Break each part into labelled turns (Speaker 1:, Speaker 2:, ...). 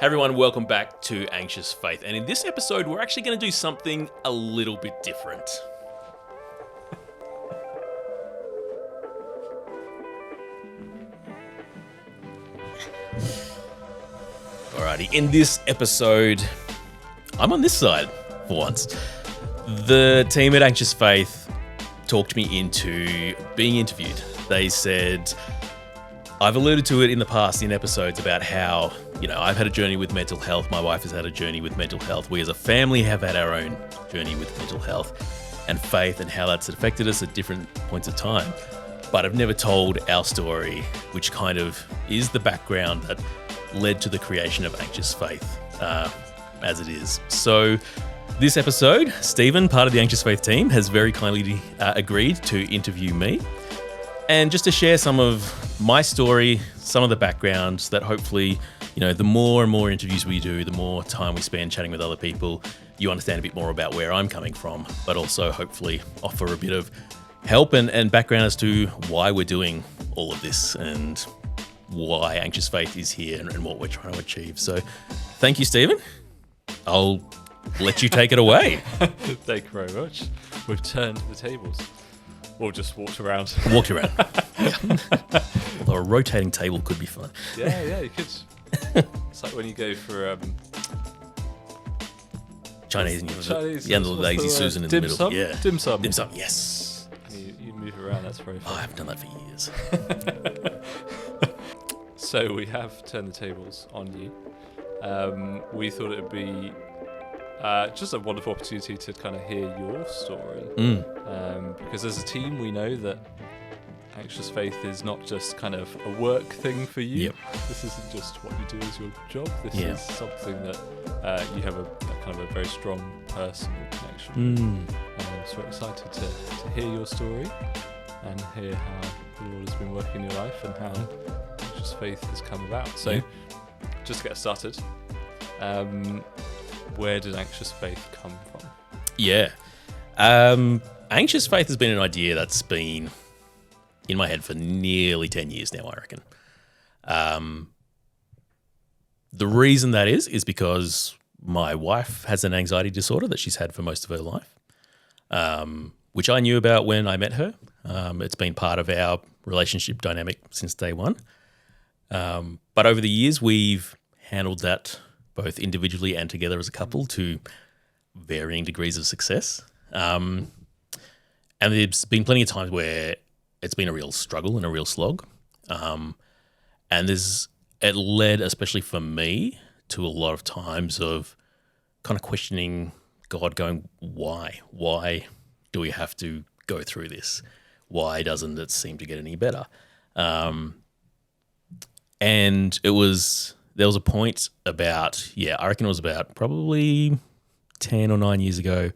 Speaker 1: Hey everyone, welcome back to Anxious Faith. And in this episode, we're actually going to do something a little bit different. Alrighty, in this episode, I'm on this side for once. The team at Anxious Faith talked me into being interviewed. They said, I've alluded to it in the past in episodes about how, I've had a journey with mental health. My wife has had a journey with mental health. We as a family have had our own journey with mental health and faith and how that's affected us at different points of time. But I've never told our story, which kind of is the background that led to the creation of Anxious Faith as it is. So this episode, Stephen, part of the Anxious Faith team, has very kindly agreed to interview me. And just to share some of my story, some of the backgrounds that hopefully, the more and more interviews we do, the more time we spend chatting with other people, you understand a bit more about where I'm coming from, but also hopefully offer a bit of help and background as to why we're doing all of this and why Anxious Faith is here and what we're trying to achieve. So thank you, Stephen. I'll let you take it away.
Speaker 2: Thank you very much. We've turned the tables. Or just walked around.
Speaker 1: Walked around. Yeah. Although a rotating table could be fun.
Speaker 2: Yeah, you could. It's like when you go for
Speaker 1: Chinese and
Speaker 2: Chinese,
Speaker 1: the lazy Susan in the middle.
Speaker 2: Sum?
Speaker 1: Yeah.
Speaker 2: Dim sum.
Speaker 1: Dim sum, yes.
Speaker 2: You move around, that's very fun.
Speaker 1: I haven't done that for years.
Speaker 2: So we have turned the tables on you. We thought it would be just a wonderful opportunity to kind of hear your story. Because as a team, we know that Anxious Faith is not just kind of a work thing for you.
Speaker 1: Yep.
Speaker 2: This isn't just what you do as your job. This
Speaker 1: Yeah.
Speaker 2: is something that you have a kind of a very strong personal connection with. So we're excited to hear your story and hear how the Lord has been working in your life and how Anxious Faith has come about. So just to get started, where did Anxious Faith come from?
Speaker 1: Yeah. Anxious Faith has been an idea that's been in my head for nearly 10 years now, I reckon. The reason that is because my wife has an anxiety disorder that she's had for most of her life, which I knew about when I met her. It's been part of our relationship dynamic since day one. But over the years, we've handled that both individually and together as a couple to varying degrees of success. And there's been plenty of times where it's been a real struggle and a real slog. And it led, especially for me, to a lot of times of kind of questioning God, going, why? Why do we have to go through this? Why doesn't it seem to get any better? And there was a point about, I reckon it was about probably 10 or 9 years ago,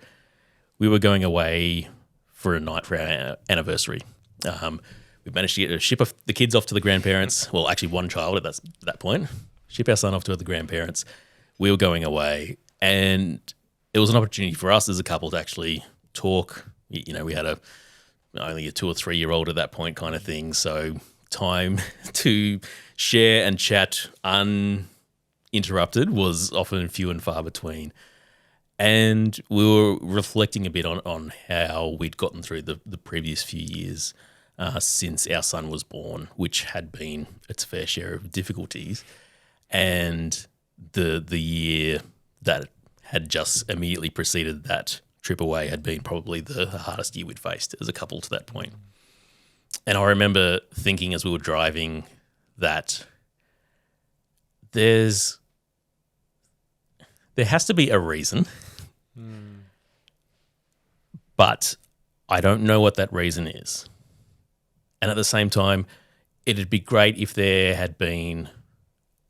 Speaker 1: we were going away for a night for our anniversary. We managed to ship the kids off to the grandparents. Well, actually one child at that point. Ship our son off to the grandparents. We were going away, and it was an opportunity for us as a couple to actually talk. We had only a 2 or 3 year old at that point kind of thing. So time to share and chat uninterrupted was often few and far between. And we were reflecting a bit on how we'd gotten through the previous few years since our son was born, which had been its fair share of difficulties. And the year that had just immediately preceded that trip away had been probably the hardest year we'd faced as a couple to that point. And I remember thinking as we were driving that there has to be a reason, but I don't know what that reason is. And at the same time, it'd be great if there had been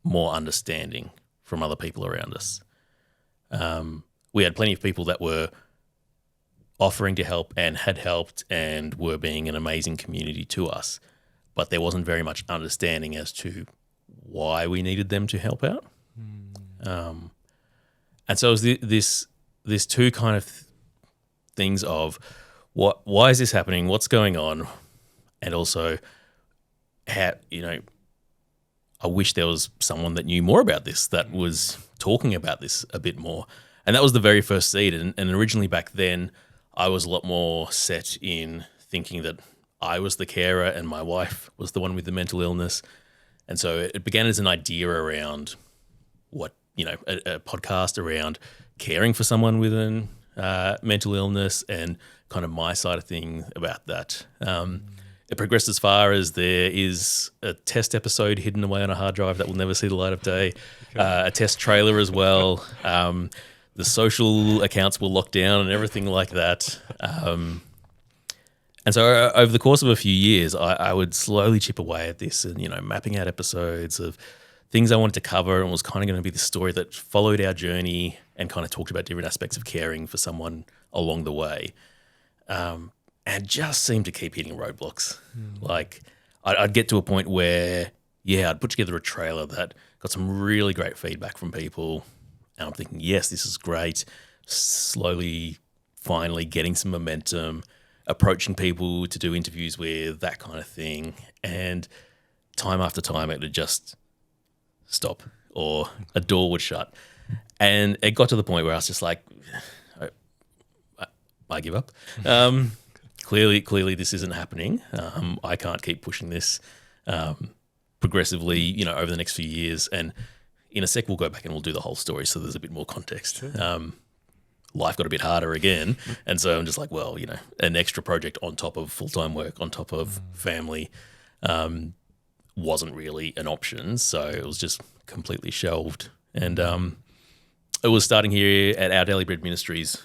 Speaker 1: more understanding from other people around us. We had plenty of people that were offering to help and had helped and were being an amazing community to us, but there wasn't very much understanding as to why we needed them to help out. And so it was this two kind of things of why is this happening? What's going on? And also how, I wish there was someone that knew more about this, that was talking about this a bit more. And that was the very first seed. And originally back then, I was a lot more set in thinking that I was the carer and my wife was the one with the mental illness. And so it began as an idea around what, a podcast around caring for someone with an mental illness and kind of my side of thing about that. It progressed as far as there is a test episode hidden away on a hard drive that will never see the light of day, a test trailer as well. The social accounts were locked down and everything like that. And so over the course of a few years, I would slowly chip away at this and, mapping out episodes of things I wanted to cover, and was kind of going to be the story that followed our journey and kind of talked about different aspects of caring for someone along the way. And just seemed to keep hitting roadblocks. Like I'd get to a point where, I'd put together a trailer that got some really great feedback from people. And I'm thinking, yes, this is great. Slowly, finally getting some momentum, approaching people to do interviews with, that kind of thing. And time after time, it would just stop or a door would shut. And it got to the point where I was just like, I give up. Clearly this isn't happening. I can't keep pushing this progressively, over the next few years. And in a sec, we'll go back and we'll do the whole story so there's a bit more context. Life got a bit harder again. And so I'm just like, well, an extra project on top of full-time work, on top of family, wasn't really an option. So it was just completely shelved. And it was starting here at Our Daily Bread Ministries.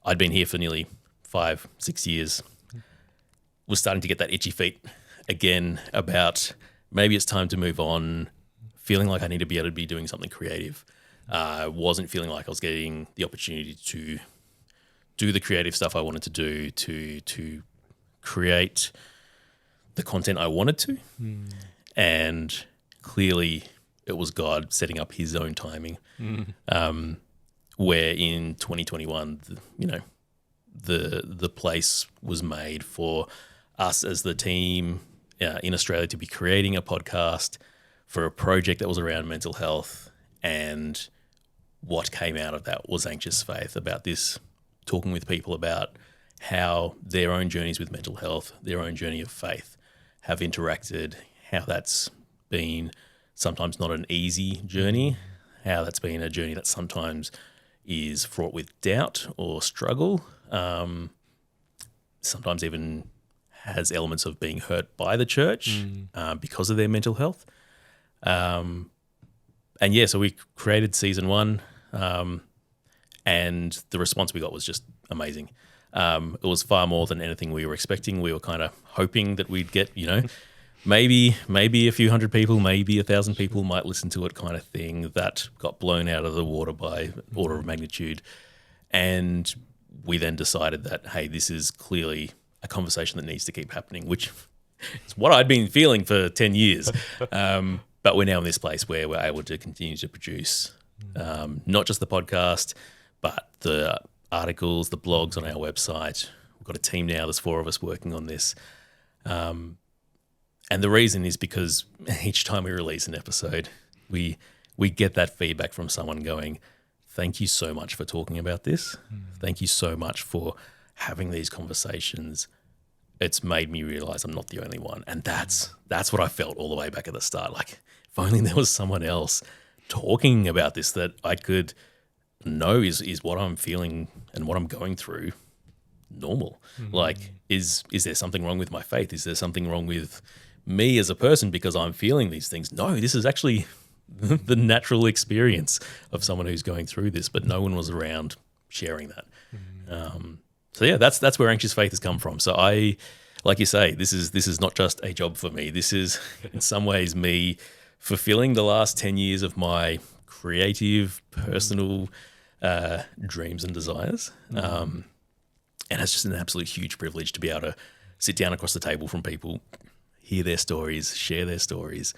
Speaker 1: I'd been here for nearly 5-6 years, was starting to get that itchy feet again about maybe it's time to move on, feeling like I need to be able to be doing something creative. Wasn't feeling like I was getting the opportunity to do the creative stuff I wanted to do, to create the content I wanted to. And clearly it was God setting up his own timing, where in 2021, the place was made for us as the team in Australia to be creating a podcast for a project that was around mental health. And what came out of that was Anxious Faith, about this, talking with people about how their own journeys with mental health, their own journey of faith have interacted, how that's been sometimes not an easy journey, how that's been a journey that sometimes is fraught with doubt or struggle, sometimes even has elements of being hurt by the church because of their mental health. So we created season 1, and the response we got was just amazing. It was far more than anything we were expecting. We were kind of hoping that we'd get, maybe a few hundred people, maybe 1,000 people might listen to it, kind of thing. That got blown out of the water by order of magnitude. And we then decided that, hey, this is clearly a conversation that needs to keep happening, which is what I'd been feeling for 10 years. But we're now in this place where we're able to continue to produce not just the podcast, but the articles, the blogs on our website. We've got a team now. There's 4 of us working on this. And the reason is because each time we release an episode, we get that feedback from someone going, thank you so much for talking about this. Thank you so much for having these conversations. It's made me realize I'm not the only one. And that's what I felt all the way back at the start. Like, if only there was someone else talking about this that I could know is what I'm feeling and what I'm going through normal. Like, is there something wrong with my faith? Is there something wrong with me as a person because I'm feeling these things? No, this is actually the natural experience of someone who's going through this, but no one was around sharing that. That's where Anxious Faith has come from. So I, like you say, this is not just a job for me. This is in some ways me fulfilling the last 10 years of my creative, personal dreams and desires. And it's just an absolute huge privilege to be able to sit down across the table from people, hear their stories, share their stories.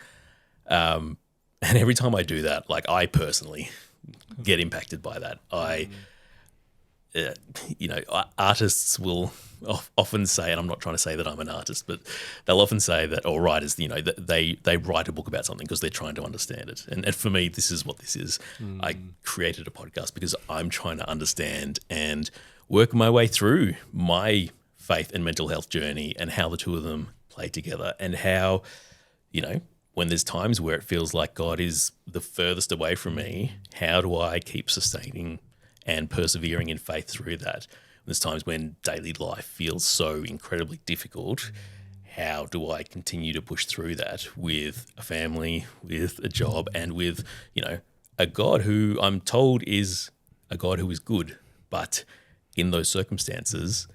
Speaker 1: And every time I do that, like, I personally get impacted by that. artists will often say, and I'm not trying to say that I'm an artist, but they'll often say that, or writers, that they write a book about something because they're trying to understand it. And for me, this is what this is. I created a podcast because I'm trying to understand and work my way through my faith and mental health journey and how the two of them play together, and how, when there's times where it feels like God is the furthest away from me, how do I keep sustaining and persevering in faith through that? There's times when daily life feels so incredibly difficult. How do I continue to push through that with a family, with a job, and with, a God who I'm told is a God who is good, but in those circumstances,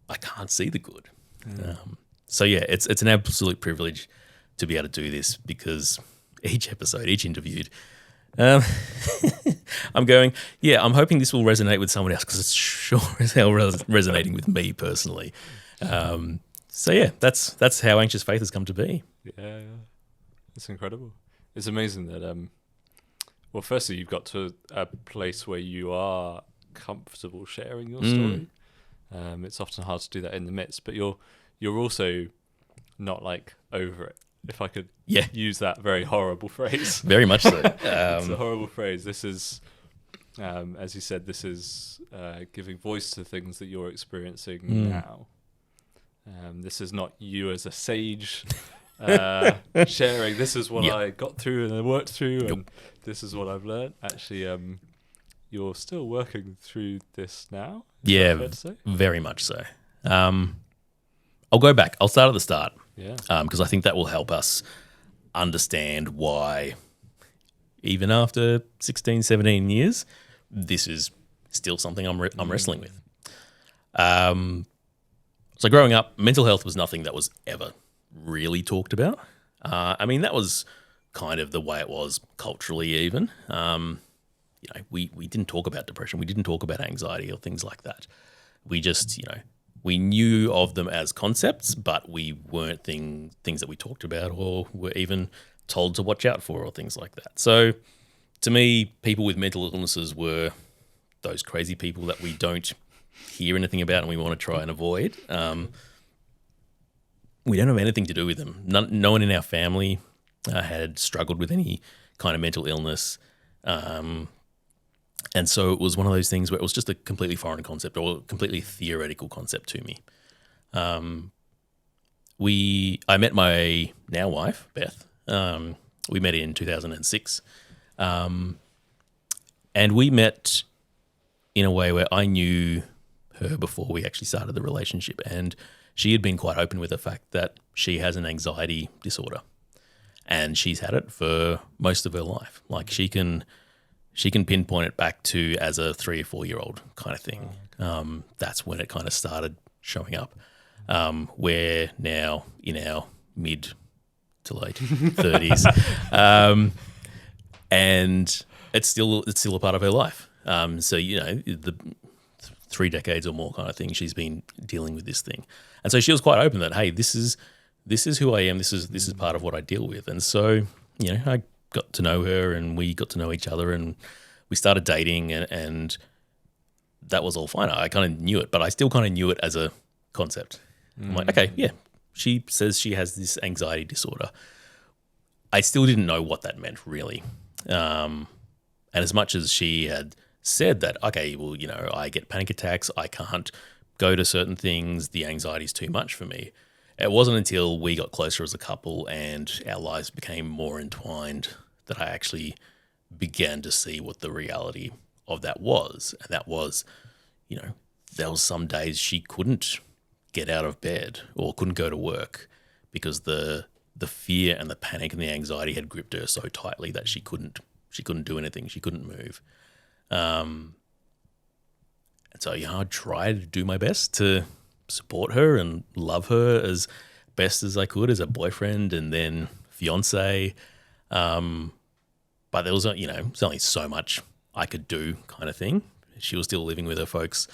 Speaker 1: I can't see the good. So yeah, it's an absolute privilege to be able to do this, because each episode, each interviewed, I'm going, I'm hoping this will resonate with someone else, because it's sure as hell resonating with me personally. So yeah, that's how Anxious Faith has come to be.
Speaker 2: Yeah, it's incredible. It's amazing that, well, firstly, you've got to a place where you are comfortable sharing your story. It's often hard to do that in the midst, but you're also not like over it, if I could use that very horrible phrase.
Speaker 1: Very much so.
Speaker 2: It's a horrible phrase. This is, as you said, this is giving voice to things that you're experiencing now. This is not you as a sage sharing, this is what I got through and I worked through, and this is what I've learned. Actually, you're still working through this now?
Speaker 1: Yeah, fair to say? Very much so. I'll go back. I'll start at the start.
Speaker 2: Yeah.
Speaker 1: Because I think that will help us understand why, even after 16, 17 years, this is still something I'm wrestling with. So growing up, mental health was nothing that was ever really talked about. That was kind of the way it was culturally even. We didn't talk about depression. We didn't talk about anxiety or things like that. We just, we knew of them as concepts, but we weren't things that we talked about or were even told to watch out for or things like that. So to me, people with mental illnesses were those crazy people that we don't hear anything about and we want to try and avoid. We don't have anything to do with them. No one in our family had struggled with any kind of mental illness. And so it was one of those things where it was just a completely foreign concept or a completely theoretical concept to me. I met my now wife, Beth. We met in 2006. And we met in a way where I knew her before we actually started the relationship. And she had been quite open with the fact that she has an anxiety disorder. And she's had it for most of her life. Like she can pinpoint it back to as a 3 or 4 year old kind of thing. That's when it kind of started showing up. We're now in our mid to late 30s, and it's still a part of her life. So the 3 decades or more kind of thing, she's been dealing with this thing, and so she was quite open that, hey, this is who I am. This is part of what I deal with, and so I got to know her and we got to know each other and we started dating and that was all fine. I kind of knew it, but I still kind of knew it as a concept. I'm like, okay, yeah, she says she has this anxiety disorder. I still didn't know what that meant really. And as much as she had said that, okay, well, I get panic attacks, I can't go to certain things, the anxiety is too much for me. It wasn't until we got closer as a couple and our lives became more entwined that I actually began to see what the reality of that was. And that was, there was some days she couldn't get out of bed or couldn't go to work because the fear and the panic and the anxiety had gripped her so tightly that she couldn't do anything. She couldn't move. And so, I tried to do my best to support her and love her as best as I could as a boyfriend and then fiance. But there was, there's only so much I could do kind of thing. She was still living with her folks.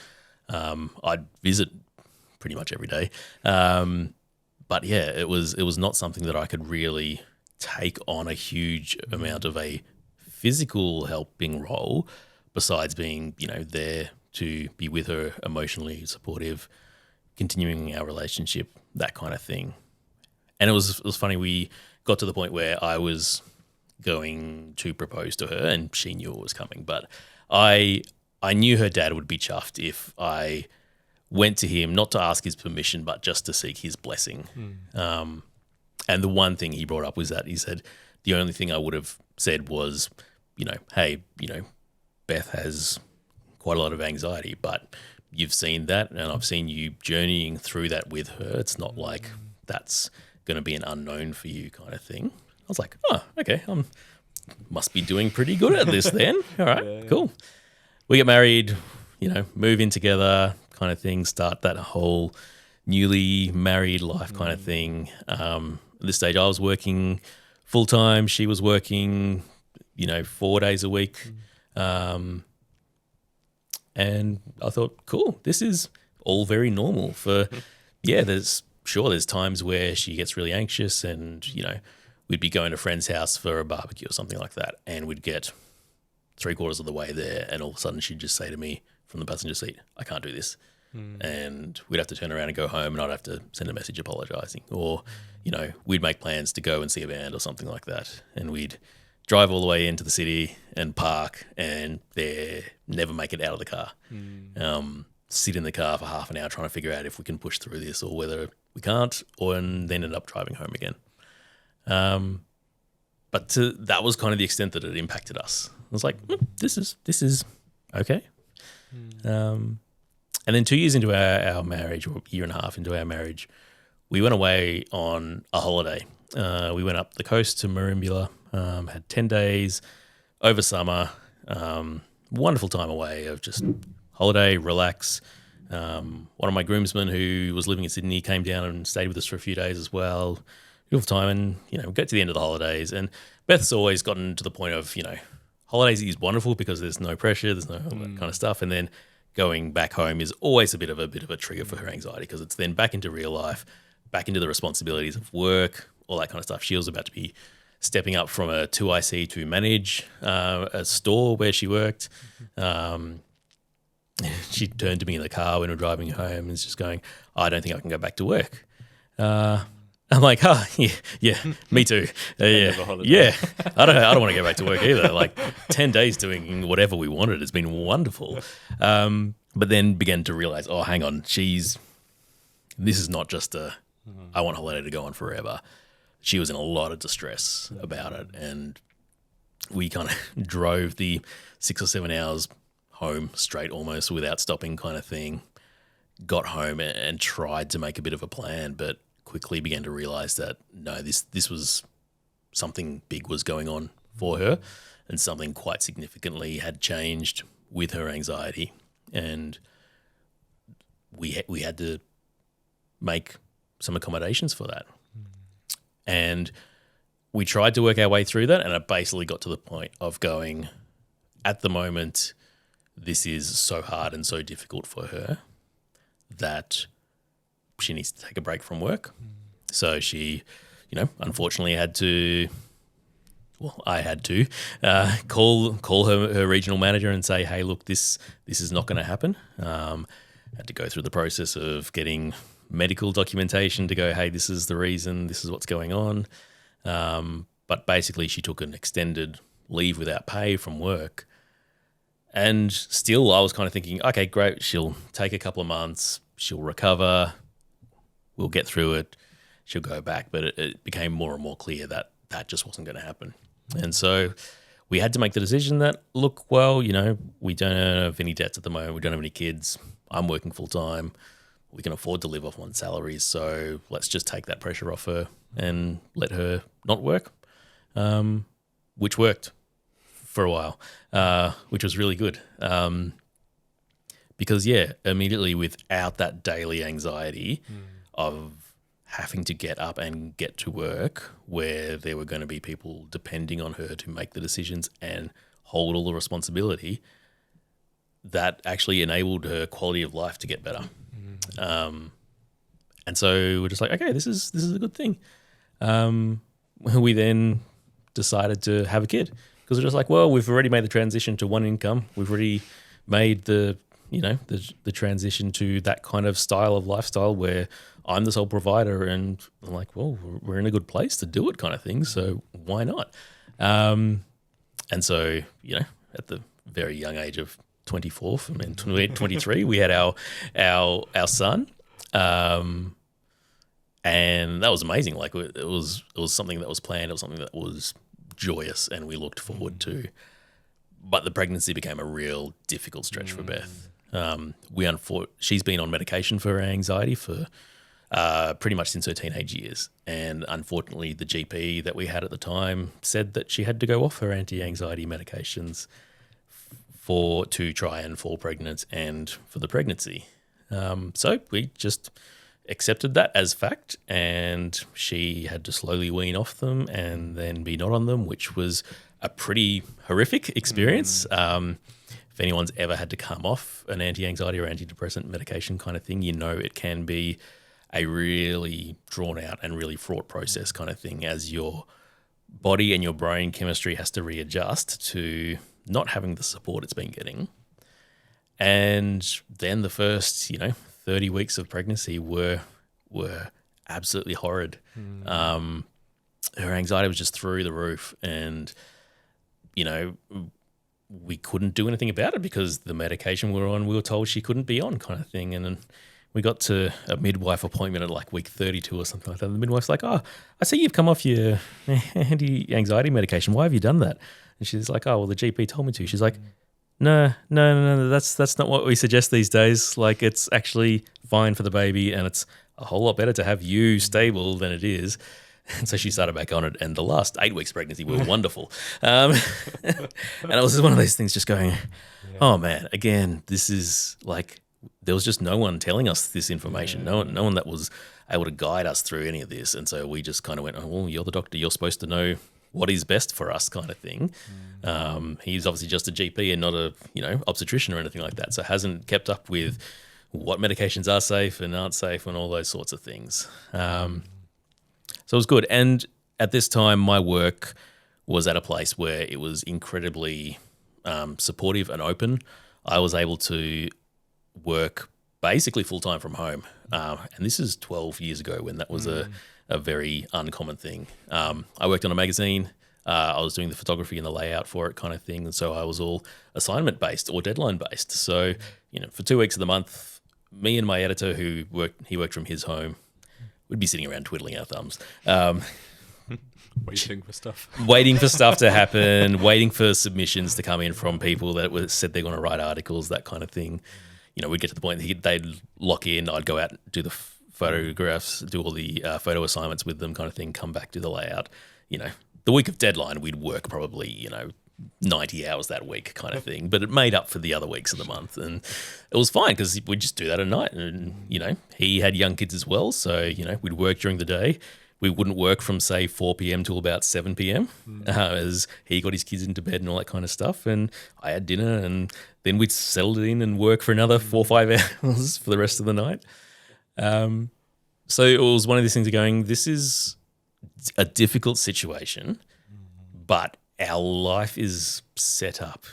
Speaker 1: I'd visit pretty much every day. But yeah, it was not something that I could really take on a huge amount of a physical helping role besides being, there to be with her, emotionally supportive, continuing our relationship, that kind of thing. And it was funny. We got to the point where I was going to propose to her, and she knew it was coming. But I knew her dad would be chuffed if I went to him, not to ask his permission, but just to seek his blessing. And the one thing he brought up was that he said the only thing I would have said was, hey, Beth has quite a lot of anxiety, but you've seen that, and I've seen you journeying through that with her. It's not like that's going to be an unknown for you kind of thing. I was like, oh, okay, must be doing pretty good at this then. All right, cool. We get married, move in together kind of thing, start that whole newly married life kind of thing. At this stage, I was working full-time. She was working, 4 days a week. And I thought, cool, this is all very normal for, there's times where she gets really anxious and, we'd be going to a friend's house for a barbecue or something like that, and we'd get 3/4 of the way there, and all of a sudden she'd just say to me from the passenger seat, I can't do this. And we'd have to turn around and go home, and I'd have to send a message apologising. Or, we'd make plans to go and see a band or something like that, and we'd drive all the way into the city and park, and never make it out of the car. Sit in the car for half an hour trying to figure out if we can push through this or whether we can't, and then end up driving home again. But that was kind of the extent that it impacted us. I was like, this is okay. And then 2 years into our marriage, or a year and a half into our marriage, we went away on a holiday. We went up the coast to Merimbula, had 10 days over summer, wonderful time away of just holiday, relax. One of my groomsmen who was living in Sydney came down and stayed with us for a few days as well. Beautiful time, and, we get to the end of the holidays, and Beth's always gotten to the point of, holidays is wonderful because there's no pressure, there's no that kind of stuff, and then going back home is always a bit of a trigger for her anxiety because it's then back into real life, back into the responsibilities of work, all that kind of stuff. She was about to be stepping up from a 2IC to manage a store where she worked. She turned to me in the car when we were driving home and was just going, I don't think I can go back to work. I'm like, yeah, me too. Yeah. I don't want to go back to work either. Like 10 days doing whatever we wanted has been wonderful. But then began to realize, oh, hang on, this is not just I want holiday to go on forever. She was in a lot of distress about it. And we kind of drove the 6 or 7 hours home straight almost without stopping kind of thing. Got home and tried to make a bit of a plan, but quickly began to realize that no, this was something big was going on for her, and something quite significantly had changed with her anxiety, and we had to make some accommodations for that. And we tried to work our way through that, and it basically got to the point of going, at the moment, this is so hard and so difficult for her that she needs to take a break from work. So she, unfortunately I had to call her regional manager and say, hey, look, this is not going to happen. Had to go through the process of getting medical documentation to go, hey, this is the reason, this is what's going on. But basically she took an extended leave without pay from work. And still I was kind of thinking, okay, great, she'll take a couple of months, she'll recover, we'll get through it, she'll go back. But it became more and more clear that just wasn't going to happen. And so we had to make the decision that, look, well, we don't have any debts at the moment, we don't have any kids, I'm working full time, we can afford to live off one salary, so let's just take that pressure off her and let her not work, which worked for a while, which was really good. Because, immediately without that daily anxiety of having to get up and get to work, where there were going to be people depending on her to make the decisions and hold all the responsibility, that actually enabled her quality of life to get better. And so we're just like, okay, this is a good thing. We then decided to have a kid because we're just like, well, we've already made the transition to one income. We've already made the the transition to that kind of style of lifestyle where I'm the sole provider, and I'm like, well, we're in a good place to do it, kind of thing. So why not? And so at the very young age of 24, I mean 23, we had our son, and that was amazing. Like it was something that was planned. It was something that was joyous, and we looked forward to. But the pregnancy became a real difficult stretch for Beth. She's been on medication for her anxiety for pretty much since her teenage years, and unfortunately, the GP that we had at the time said that she had to go off her anti-anxiety medications to try and fall pregnant and for the pregnancy. So we just accepted that as fact, and she had to slowly wean off them and then be not on them, which was a pretty horrific experience. If anyone's ever had to come off an anti-anxiety or antidepressant medication kind of thing, it can be a really drawn out and really fraught process kind of thing, as your body and your brain chemistry has to readjust to not having the support it's been getting. And then the first, 30 weeks of pregnancy were absolutely horrid. Her anxiety was just through the roof, and we couldn't do anything about it because the medication we were on, we were told she couldn't be on, kind of thing. And then we got to a midwife appointment at like week 32 or something like that. And the midwife's like, "Oh, I see you've come off your anti-anxiety medication. Why have you done that?" And she's like, "Oh, well, the GP told me to." She's like, No, that's not what we suggest these days. Like, it's actually fine for the baby, and it's a whole lot better to have you stable than it is. And so she started back on it, and the last 8 weeks pregnancy were wonderful. And it was just one of those things just going, oh man, again, this is like, there was just no one telling us this information. No one that was able to guide us through any of this. And so we just kind of went, oh, well, you're the doctor, you're supposed to know what is best for us, kind of thing. He's obviously just a GP and not a obstetrician or anything like that, so hasn't kept up with what medications are safe and aren't safe and all those sorts of things. So it was good. And at this time, my work was at a place where it was incredibly supportive and open. I was able to work basically full-time from home. And this is 12 years ago, when that was a very uncommon thing. I worked on a magazine. I was doing the photography and the layout for it, kind of thing. And so I was all assignment-based or deadline-based. So, for 2 weeks of the month, me and my editor, he worked from his home, we'd be sitting around twiddling our thumbs.
Speaker 2: Waiting for stuff.
Speaker 1: Waiting for stuff to happen, waiting for submissions to come in from people that said they're going to write articles, that kind of thing. We'd get to the point they'd lock in, I'd go out, do the photographs, do all the photo assignments with them, kind of thing, come back, do the layout. The week of deadline, we'd work probably, 90 hours that week, kind of thing. But it made up for the other weeks of the month. And it was fine because we'd just do that at night. And, he had young kids as well. So, we'd work during the day. We wouldn't work from, say, 4 p.m. till about 7 p.m. As he got his kids into bed and all that kind of stuff. And I had dinner, and then we'd settle in and work for another 4 or 5 hours for the rest of the night. So it was one of these things of going, this is a difficult situation, but our life is set up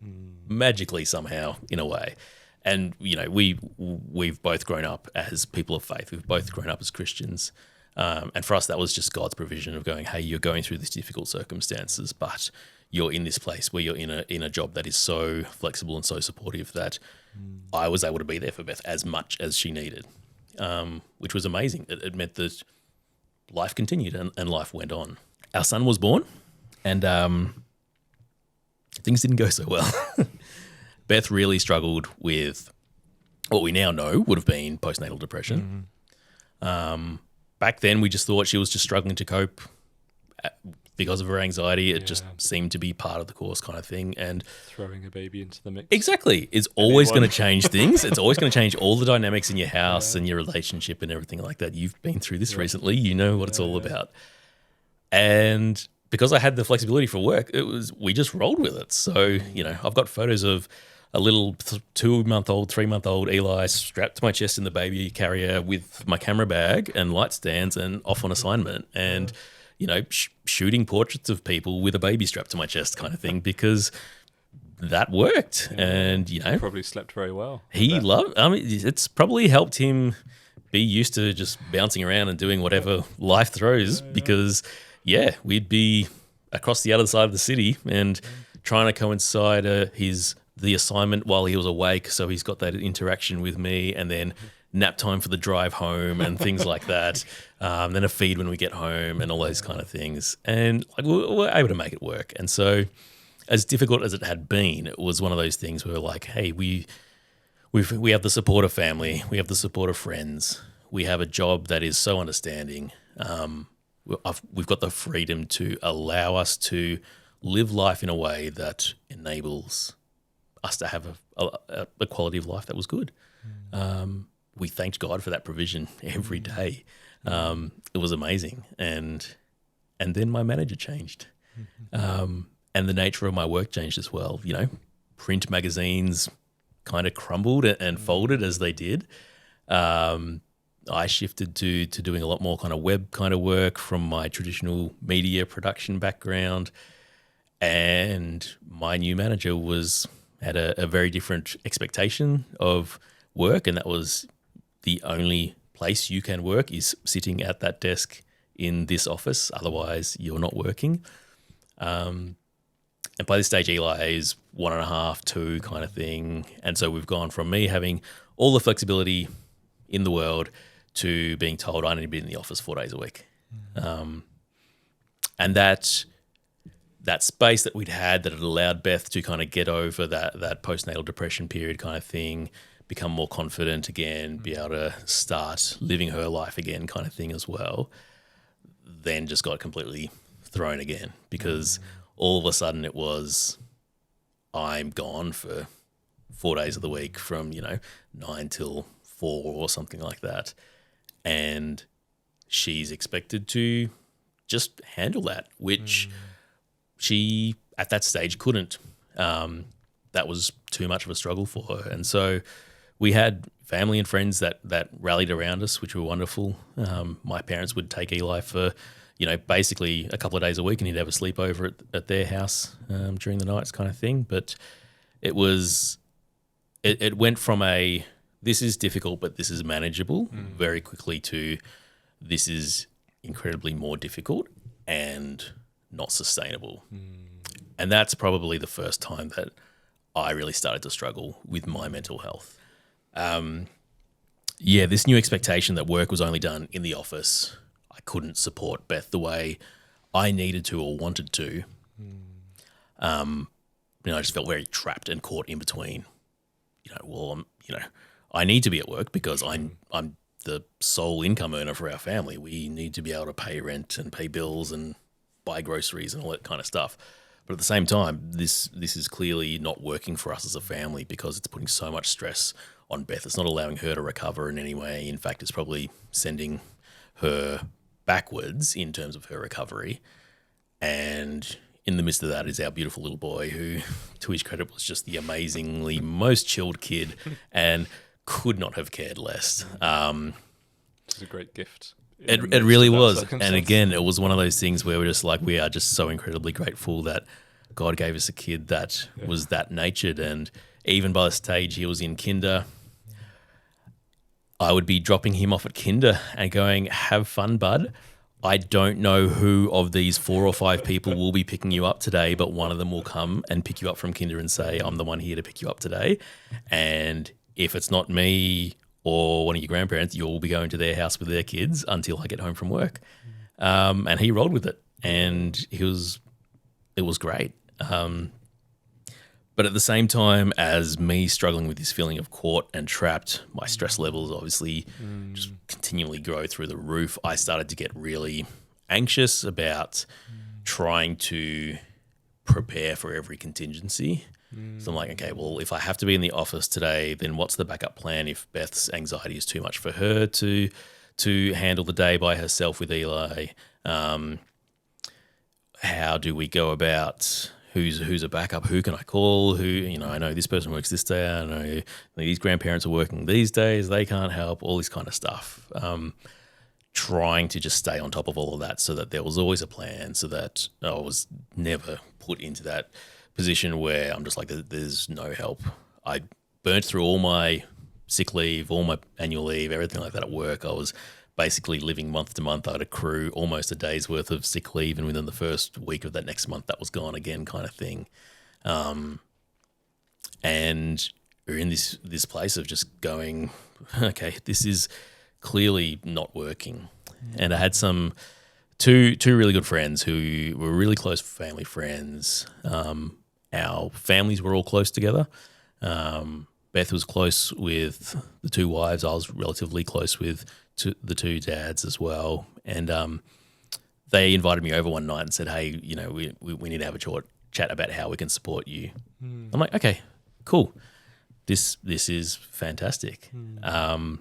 Speaker 1: magically somehow, in a way. And, we've both grown up as people of faith. We've both grown up as Christians. And for us, that was just God's provision of going, hey, you're going through these difficult circumstances, but you're in this place where you're in a job that is so flexible and so supportive that I was able to be there for Beth as much as she needed, which was amazing. It meant that life continued and life went on. Our son was born, and things didn't go so well. Beth really struggled with what we now know would have been postnatal depression. Back then, we just thought she was just struggling to cope because of her anxiety. It just seemed to be part of the course, kind of thing. And
Speaker 2: throwing a baby into the mix.
Speaker 1: Exactly. It's always going to change things. It's always going to change all the dynamics in your house and your relationship and everything like that. You've been through this recently. You know what it's all about. And because I had the flexibility for work, we just rolled with it. So, I've got photos of a little 2-month-old, 3-month-old Eli strapped to my chest in the baby carrier with my camera bag and light stands and off on assignment, and shooting portraits of people with a baby strapped to my chest, kind of thing, because that worked. And,
Speaker 2: Probably slept very well.
Speaker 1: he loved, it's probably helped him be used to just bouncing around and doing whatever life throws because, we'd be across the other side of the city and trying to coincide the assignment while he was awake. So he's got that interaction with me and then nap time for the drive home and things like that. Then a feed when we get home and all those kind of things. And like we're able to make it work. And so as difficult as it had been, it was one of those things where we're like, hey, we have the support of family. We have the support of friends. We have a job that is so understanding. We've got the freedom to allow us to live life in a way that enables us to have a quality of life that was good. We thanked God for that provision every day. It was amazing. And then my manager changed. And the nature of my work changed as well. Print magazines kind of crumbled and folded as they did. I shifted to doing a lot more kind of web kind of work from my traditional media production background. And my new manager had a very different expectation of work, and that was the only place you can work is sitting at that desk in this office. Otherwise, you're not working. And by this stage, Eli is 1.5, 2 kind of thing. And so we've gone from me having all the flexibility in the world to being told I need to be in the office 4 days a week. And that space that we'd had that had allowed Beth to kind of get over that postnatal depression period kind of thing, become more confident again, be able to start living her life again kind of thing as well, then just got completely thrown again because all of a sudden it was I'm gone for 4 days of the week from, 9 till 4 or something like that. And she's expected to just handle that, which she at that stage couldn't. That was too much of a struggle for her. And so we had family and friends that rallied around us, which were wonderful. My parents would take Eli for, basically a couple of days a week, and he'd have a sleepover at their house during the nights kind of thing. But it went from this is difficult, but this is manageable very quickly to this is incredibly more difficult and not sustainable. And that's probably the first time that I really started to struggle with my mental health. This new expectation that work was only done in the office. I couldn't support Beth the way I needed to or wanted to. I just felt very trapped and caught in between. I need to be at work because I'm the sole income earner for our family. We need to be able to pay rent and pay bills and buy groceries and all that kind of stuff. But at the same time, this is clearly not working for us as a family because it's putting so much stress on Beth. It's not allowing her to recover in any way. In fact, it's probably sending her backwards in terms of her recovery. And in the midst of that is our beautiful little boy who, to his credit, was just the amazingly most chilled kid and could not have cared less.
Speaker 2: It's a great gift.
Speaker 1: It really was. And again, it was one of those things where we're just like, we are just so incredibly grateful that God gave us a kid that was that natured. And even by the stage he was in kinder, I would be dropping him off at kinder and going, have fun, bud. I don't know who of these 4 or 5 people will be picking you up today, but one of them will come and pick you up from kinder and say, I'm the one here to pick you up today. And if it's not me or one of your grandparents, you'll be going to their house with their kids until I get home from work. And he rolled with it, and it was great. But at the same time as me struggling with this feeling of caught and trapped, my stress levels obviously just continually grow through the roof. I started to get really anxious about trying to prepare for every contingency. So I'm like, okay, well, if I have to be in the office today, then what's the backup plan if Beth's anxiety is too much for her to handle the day by herself with Eli? How do we go about who's a backup? Who can I call? I know this person works this day. I know these grandparents are working these days. They can't help, all this kind of stuff. Trying to just stay on top of all of that so that there was always a plan, so that I was never put into that position where I'm just like, there's no help. I burnt through all my sick leave, all my annual leave, everything like that at work. I was basically living month to month. I'd accrue almost a day's worth of sick leave, and within the first week of that next month, that was gone again, kind of thing. And we're in this place of just going, okay, this is clearly not working. And I had two really good friends who were really close family friends. Our families were all close together. Beth was close with the two wives. I was relatively close with the two dads as well. And they invited me over one night and said, hey, we need to have a short chat about how we can support you. I'm like, okay, cool. This is fantastic. And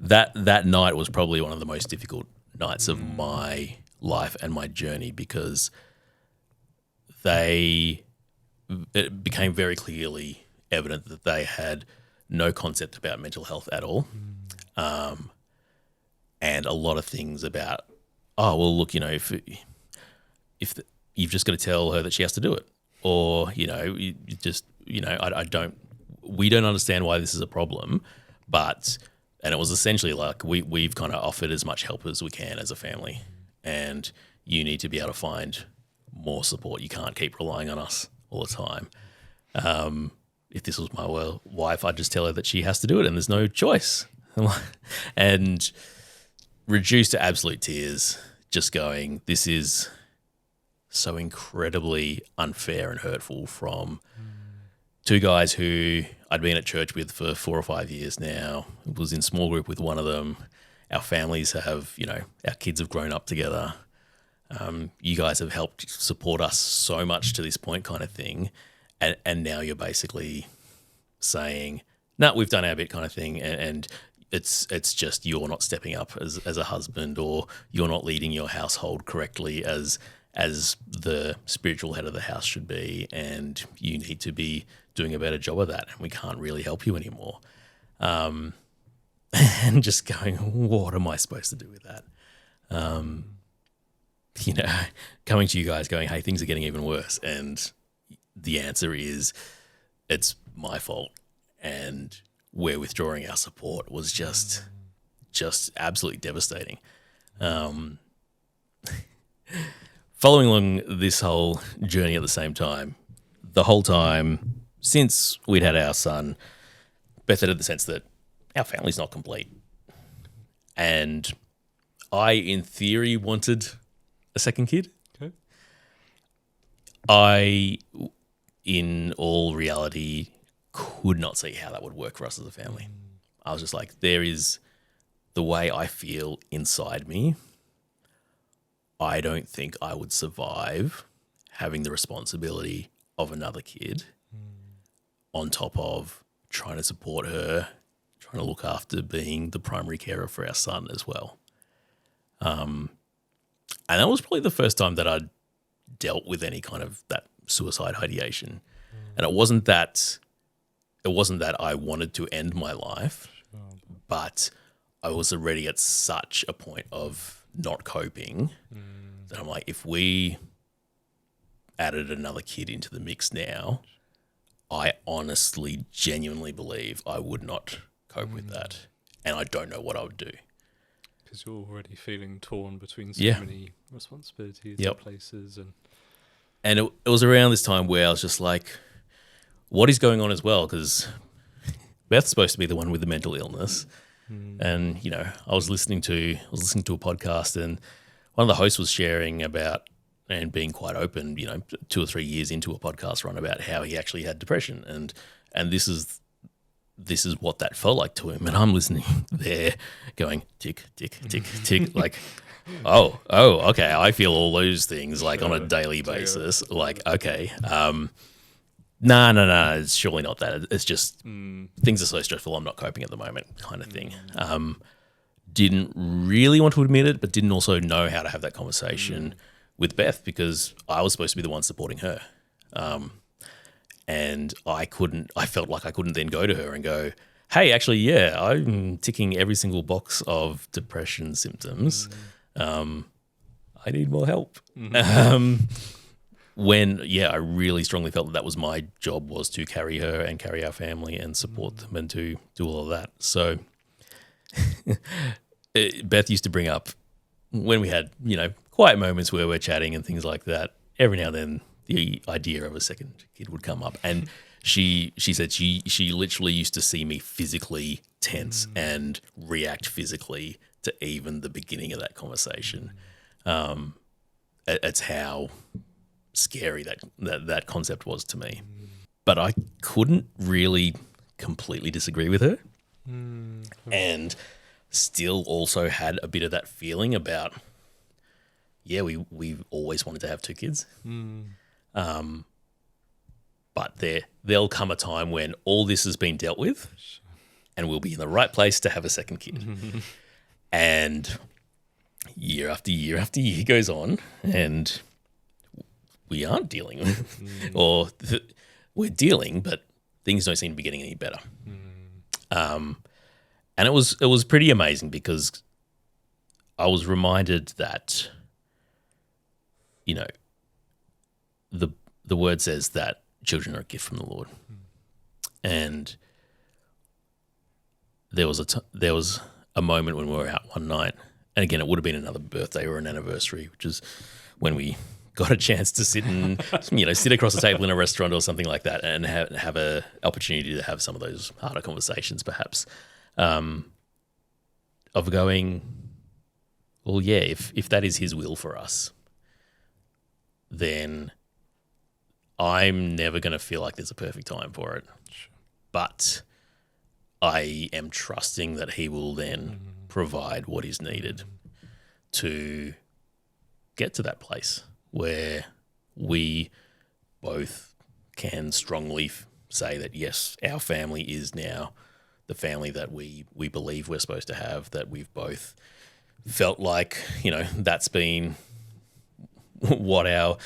Speaker 1: that night was probably one of the most difficult nights of my life and my journey, because it became very clearly evident that they had no concept about mental health at all. And a lot of things about, oh, well, look, if you've just got to tell her that she has to do it, or, we don't understand why this is a problem, and it was essentially like, we've kind of offered as much help as we can as a family, and you need to be able to find more support. You can't keep relying on us all the time. If this was my wife, I'd just tell her that she has to do it and there's no choice. And reduced to absolute tears, just going, this is so incredibly unfair and hurtful from two guys who I'd been at church with for 4 or 5 years now. Was in small group with one of them. Our families have, our kids have grown up together. You guys have helped support us so much to this point, kind of thing. And now you're basically saying, no, we've done our bit, kind of thing. And it's just you're not stepping up as a husband, or you're not leading your household correctly as the spiritual head of the house should be, and you need to be doing a better job of that, and we can't really help you anymore. And just going, what am I supposed to do with that? Coming to you guys going, hey, things are getting even worse. And the answer is, it's my fault. And we're withdrawing our support was just absolutely devastating. Following along this whole journey at the same time, the whole time since we'd had our son, Beth had the sense that our family's not complete. And I, in theory, wanted a second kid.
Speaker 2: Okay.
Speaker 1: I, in all reality, could not see how that would work for us as a family. I was just like, there is the way I feel inside me. I don't think I would survive having the responsibility of another kid on top of trying to support her, trying to look after being the primary carer for our son as well. And that was probably the first time that I'd dealt with any kind of that suicide ideation. And it wasn't that I wanted to end my life, but I was already at such a point of not coping that I'm like, if we added another kid into the mix now, I honestly, genuinely believe I would not cope with that. And I don't know what I would do.
Speaker 2: Because you're already feeling torn between so many responsibilities and places.
Speaker 1: And it was around this time where I was just like, what is going on as well? Because Beth's supposed to be the one with the mental illness. And, I was listening to a podcast, and one of the hosts was sharing about and being quite open, 2 or 3 years into a podcast run about how he actually had depression. And this is what that felt like to him. And I'm listening there going tick, tick, tick, tick, like, oh, okay. I feel all those things like on a daily basis. Like, okay, no, it's surely not that. It's just things are so stressful, I'm not coping at the moment, kind of thing. Didn't really want to admit it, but didn't also know how to have that conversation with Beth, because I was supposed to be the one supporting her. And I felt like I couldn't then go to her and go, hey, actually, yeah, I'm ticking every single box of depression symptoms. I I need more help. When, I really strongly felt that was my job, was to carry her and carry our family and support them and to do all of that. So Beth used to bring up when we had, quiet moments where we're chatting and things like that, every now and then the idea of a second kid would come up. And she said she literally used to see me physically tense and react physically to even the beginning of that conversation. It's how scary that concept was to me. But I couldn't really completely disagree with her. And still also had a bit of that feeling about, we always wanted to have 2 kids. But there'll come a time when all this has been dealt with and we'll be in the right place to have a second kid. And year after year after year goes on and we aren't dealing with, or we're dealing, but things don't seem to be getting any better. And it was pretty amazing because I was reminded that, the word says that children are a gift from the Lord. And there was a moment when we were out one night, and again, it would have been another birthday or an anniversary, which is when we got a chance to sit and sit across the table in a restaurant or something like that, and have a opportunity to have some of those harder conversations, perhaps, of going, well, if that is His will for us, then I'm never going to feel like there's a perfect time for it. Sure. But I am trusting that He will then provide what is needed to get to that place where we both can strongly say that, yes, our family is now the family that we believe we're supposed to have, that we've both felt like, that's been what our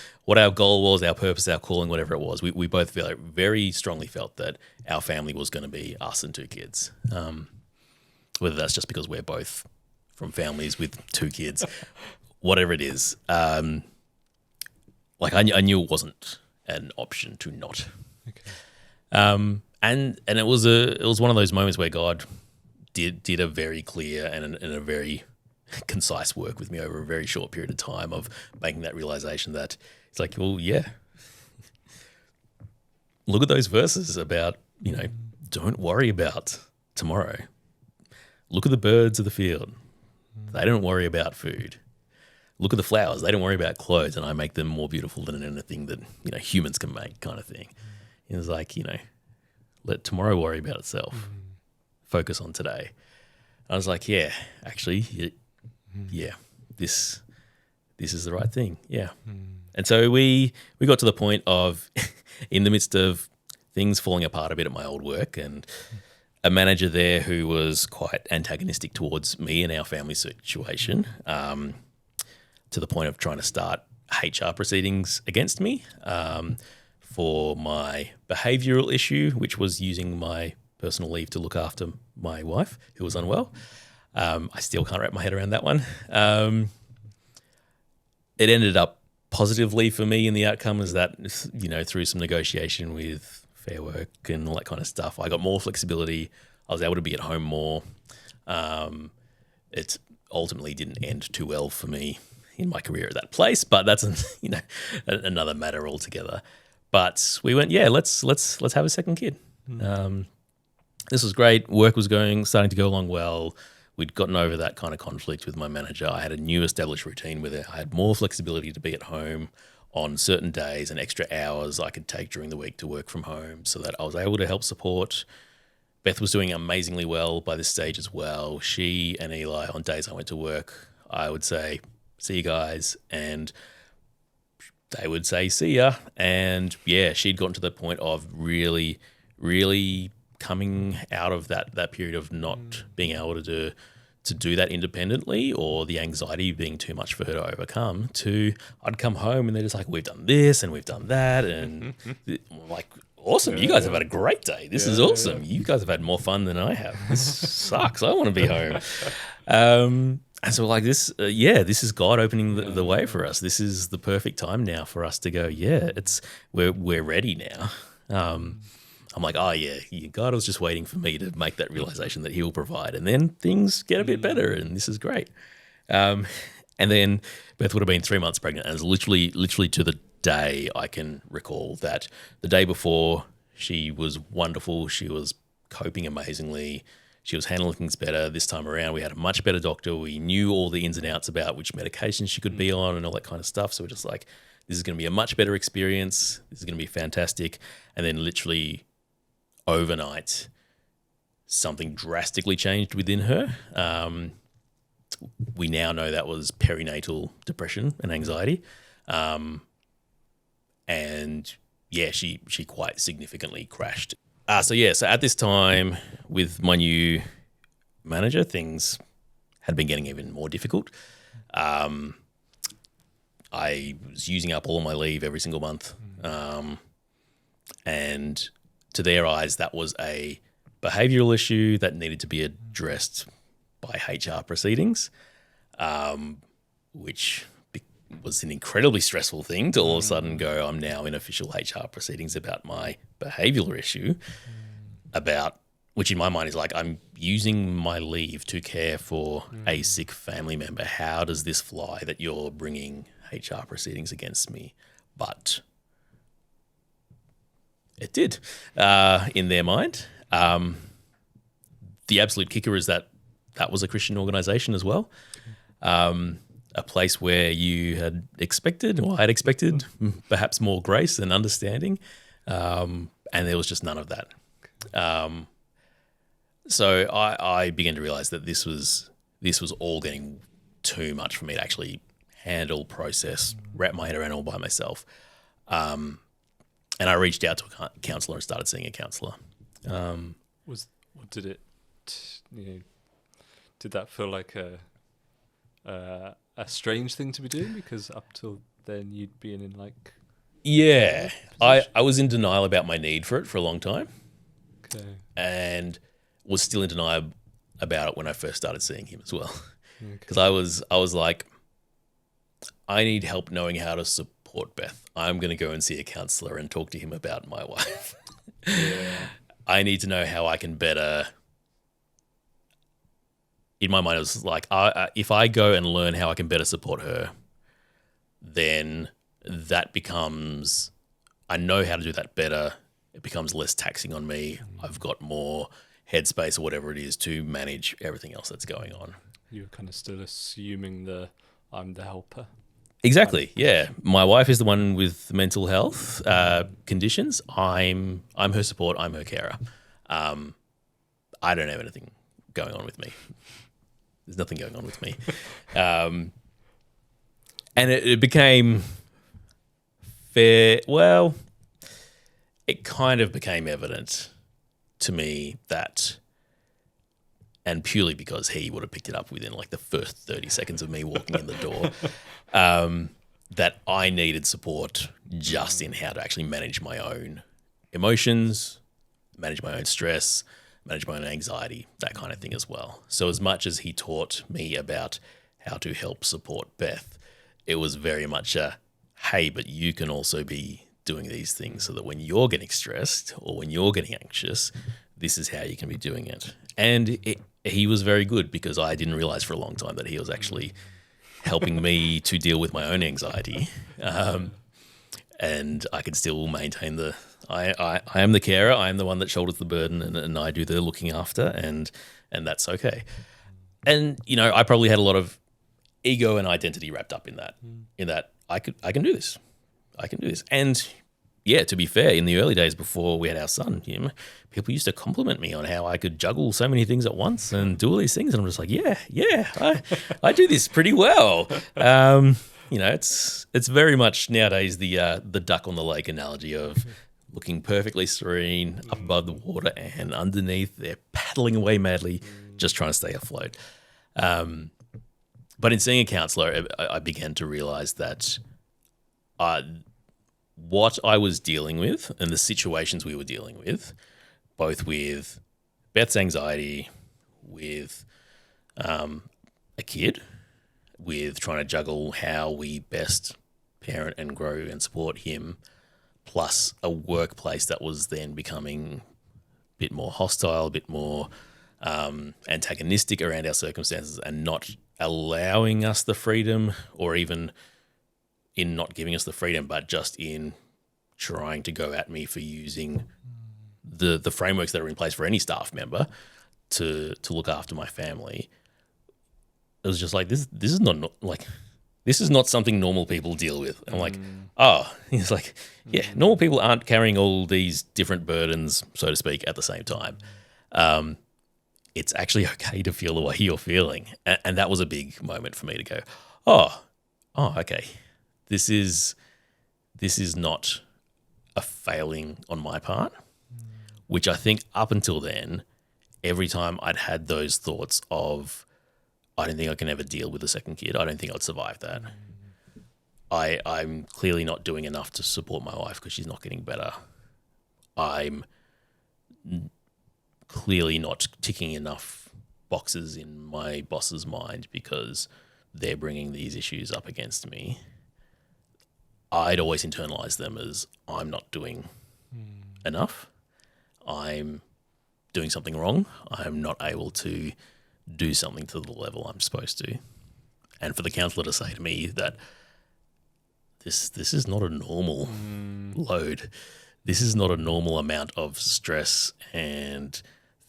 Speaker 1: goal was, our purpose, our calling, whatever it was. We both very strongly felt that our family was going to be us and 2 kids. Whether that's just because we're both from families with 2 kids, whatever it is. I knew it wasn't an option to not. Okay. And it was one of those moments where God did a very clear and a very concise work with me over a very short period of time of making that realization that it's like, well, yeah, look at those verses about, don't worry about tomorrow. Look at the birds of the field. They don't worry about food. Look at the flowers. They don't worry about clothes, and I make them more beautiful than anything that, humans can make, kind of thing. It was like, let tomorrow worry about itself. Focus on today. I was like, yeah, actually, this is the right thing. Yeah. And so we got to the point of, in the midst of things falling apart a bit at my old work, and a manager there who was quite antagonistic towards me and our family situation, to the point of trying to start HR proceedings against me for my behavioural issue, which was using my personal leave to look after my wife who was unwell. I still can't wrap my head around that one. It ended up positively for me, and the outcome is that, through some negotiation with Fair Work and all that kind of stuff, I got more flexibility. I was able to be at home more. It ultimately didn't end too well for me in my career at that place, but that's another matter altogether. But we went, let's have a second kid. This was great. Work was starting to go along well. We'd gotten over that kind of conflict with my manager. I had a new established routine with her. I had more flexibility to be at home on certain days and extra hours I could take during the week to work from home, so that I was able to help support. Beth was doing amazingly well by this stage as well. She and Eli, on days I went to work, I would say, see you guys, and they would say, see ya. And she'd gotten to the point of really, really coming out of that period of not being able to do that independently, or the anxiety being too much for her to overcome, I'd come home and they're just like, we've done this and we've done that. And I'm like, awesome. You guys have had a great day. This is awesome. You guys have had more fun than I have. This sucks. I want to be home. And so like this, this is God opening the way for us. This is the perfect time now for us to go, we're ready now. I'm like, oh yeah, God was just waiting for me to make that realization that he will provide. And then things get a bit better and this is great. And then Beth would have been 3 months pregnant, and it was literally to the day I can recall that the day before she was wonderful. She was coping amazingly. She was handling things better. This time around, we had a much better doctor. We knew all the ins and outs about which medications she could be on and all that kind of stuff. So we're just like, this is going to be a much better experience. This is going to be fantastic. And then literally overnight, something drastically changed within her. We now know that was perinatal depression and anxiety. She quite significantly crashed. So at this time with my new manager, things had been getting even more difficult. I was using up all of my leave every single month. And to their eyes, that was a behavioural issue that needed to be addressed by HR proceedings, which was an incredibly stressful thing to all of a sudden go, I'm now in official HR proceedings about my behavioural issue, which in my mind is like, I'm using my leave to care for a sick family member. How does this fly that you're bringing HR proceedings against me? But it did in their mind. The absolute kicker is that was a Christian organisation as well. A place where you had expected, or I had expected, perhaps more grace and understanding, and there was just none of that. So I began to realise that this was all getting too much for me to actually handle, process, wrap my head around all by myself. And I reached out to a counsellor and started seeing a counsellor.
Speaker 2: Did that feel like a strange thing to be doing? Because up till then you'd been in like...
Speaker 1: Yeah, I was in denial about my need for it for a long time.
Speaker 2: Okay.
Speaker 1: And was still in denial about it when I first started seeing him as well. Because I was like, I need help knowing how to support Beth. I'm going to go and see a counsellor and talk to him about my wife.
Speaker 2: Yeah.
Speaker 1: I need to know how I can better... In my mind, it was like, if I go and learn how I can better support her, then that becomes, I know how to do that better. It becomes less taxing on me. I've got more headspace or whatever it is to manage everything else that's going on.
Speaker 2: You're kind of still assuming I'm the helper.
Speaker 1: Exactly. Yeah. My wife is the one with mental health conditions. I'm her support. I'm her carer. I don't have anything going on with me. There's nothing going on with me. And it became fair. Well, it kind of became evident to me that, and purely because he would have picked it up within like the first 30 seconds of me walking in the door, that I needed support just in how to actually manage my own emotions, manage my own stress, manage my own anxiety, that kind of thing as well. So as much as he taught me about how to help support Beth, it was very much a, hey, but you can also be doing these things so that when you're getting stressed or when you're getting anxious, this is how you can be doing it. And he was very good, because I didn't realize for a long time that he was actually helping me to deal with my own anxiety. And I could still maintain I am the carer. I am the one that shoulders the burden, and I do the looking after, and that's okay. And I probably had a lot of ego and identity wrapped up in that. In that I can do this. I can do this. And yeah, to be fair, in the early days before we had our son, people used to compliment me on how I could juggle so many things at once and do all these things, and I'm just like, I do this pretty well. It's very much nowadays the duck on the lake analogy of looking perfectly serene up above the water, and underneath they're paddling away madly, just trying to stay afloat. But in seeing a counsellor, I began to realise that what I was dealing with and the situations we were dealing with, both with Beth's anxiety, with a kid with trying to juggle how we best parent and grow and support him, plus a workplace that was then becoming a bit more hostile, a bit more antagonistic around our circumstances, and not allowing us the freedom, or even in not giving us the freedom, but just in trying to go at me for using the frameworks that are in place for any staff member to look after my family. It was just like, this is not like, this is not something normal people deal with. I'm like, oh, he's like, yeah, normal people aren't carrying all these different burdens, so to speak, at the same time. It's actually okay to feel the way you're feeling. And that was a big moment for me to go, oh, okay. This is not a failing on my part, which I think up until then, every time I'd had those thoughts of, I don't think I can ever deal with a second kid. I don't think I'd survive that. I'm clearly not doing enough to support my wife because she's not getting better. I'm clearly not ticking enough boxes in my boss's mind because they're bringing these issues up against me. I'd always internalize them as, I'm not doing enough. I'm doing something wrong. I'm not able to do something to the level I'm supposed to. And for the counsellor to say to me that this is not a normal load. This is not a normal amount of stress and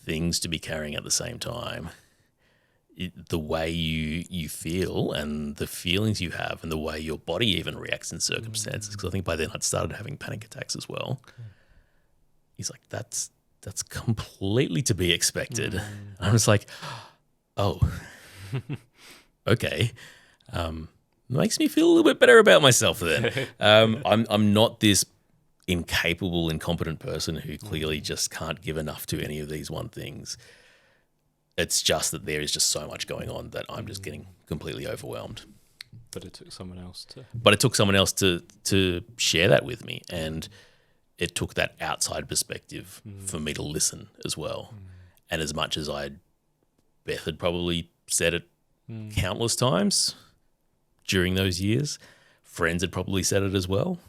Speaker 1: things to be carrying at the same time. The way you feel and the feelings you have and the way your body even reacts in circumstances, because I think by then I'd started having panic attacks as well. He's like, that's completely to be expected. I was like, oh, okay. Makes me feel a little bit better about myself then. I'm not this incapable, incompetent person who clearly just can't give enough to any of these one things. It's just that there is just so much going on that I'm just getting completely overwhelmed.
Speaker 2: But it took someone else to...
Speaker 1: But it took someone else to share that with me, and it took that outside perspective for me to listen as well. And as much as Beth had probably said it countless times during those years, friends had probably said it as well.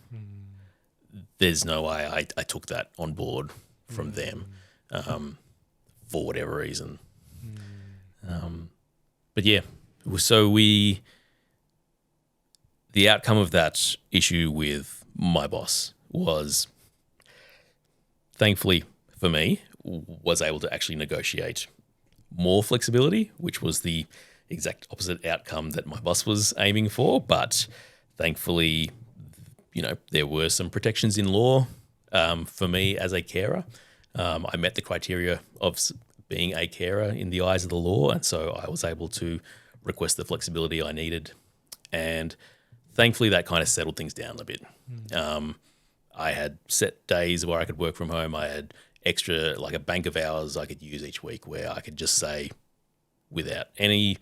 Speaker 1: There's no way I took that on board from them for whatever reason. But yeah, so the outcome of that issue with my boss was, thankfully for me, was able to actually negotiate more flexibility, which was the exact opposite outcome that my boss was aiming for. But thankfully, there were some protections in law for me as a carer. I met the criteria of being a carer in the eyes of the law, and so I was able to request the flexibility I needed. And thankfully, that kind of settled things down a bit. I had set days where I could work from home. I had extra, like a bank of hours I could use each week where I could just say, without any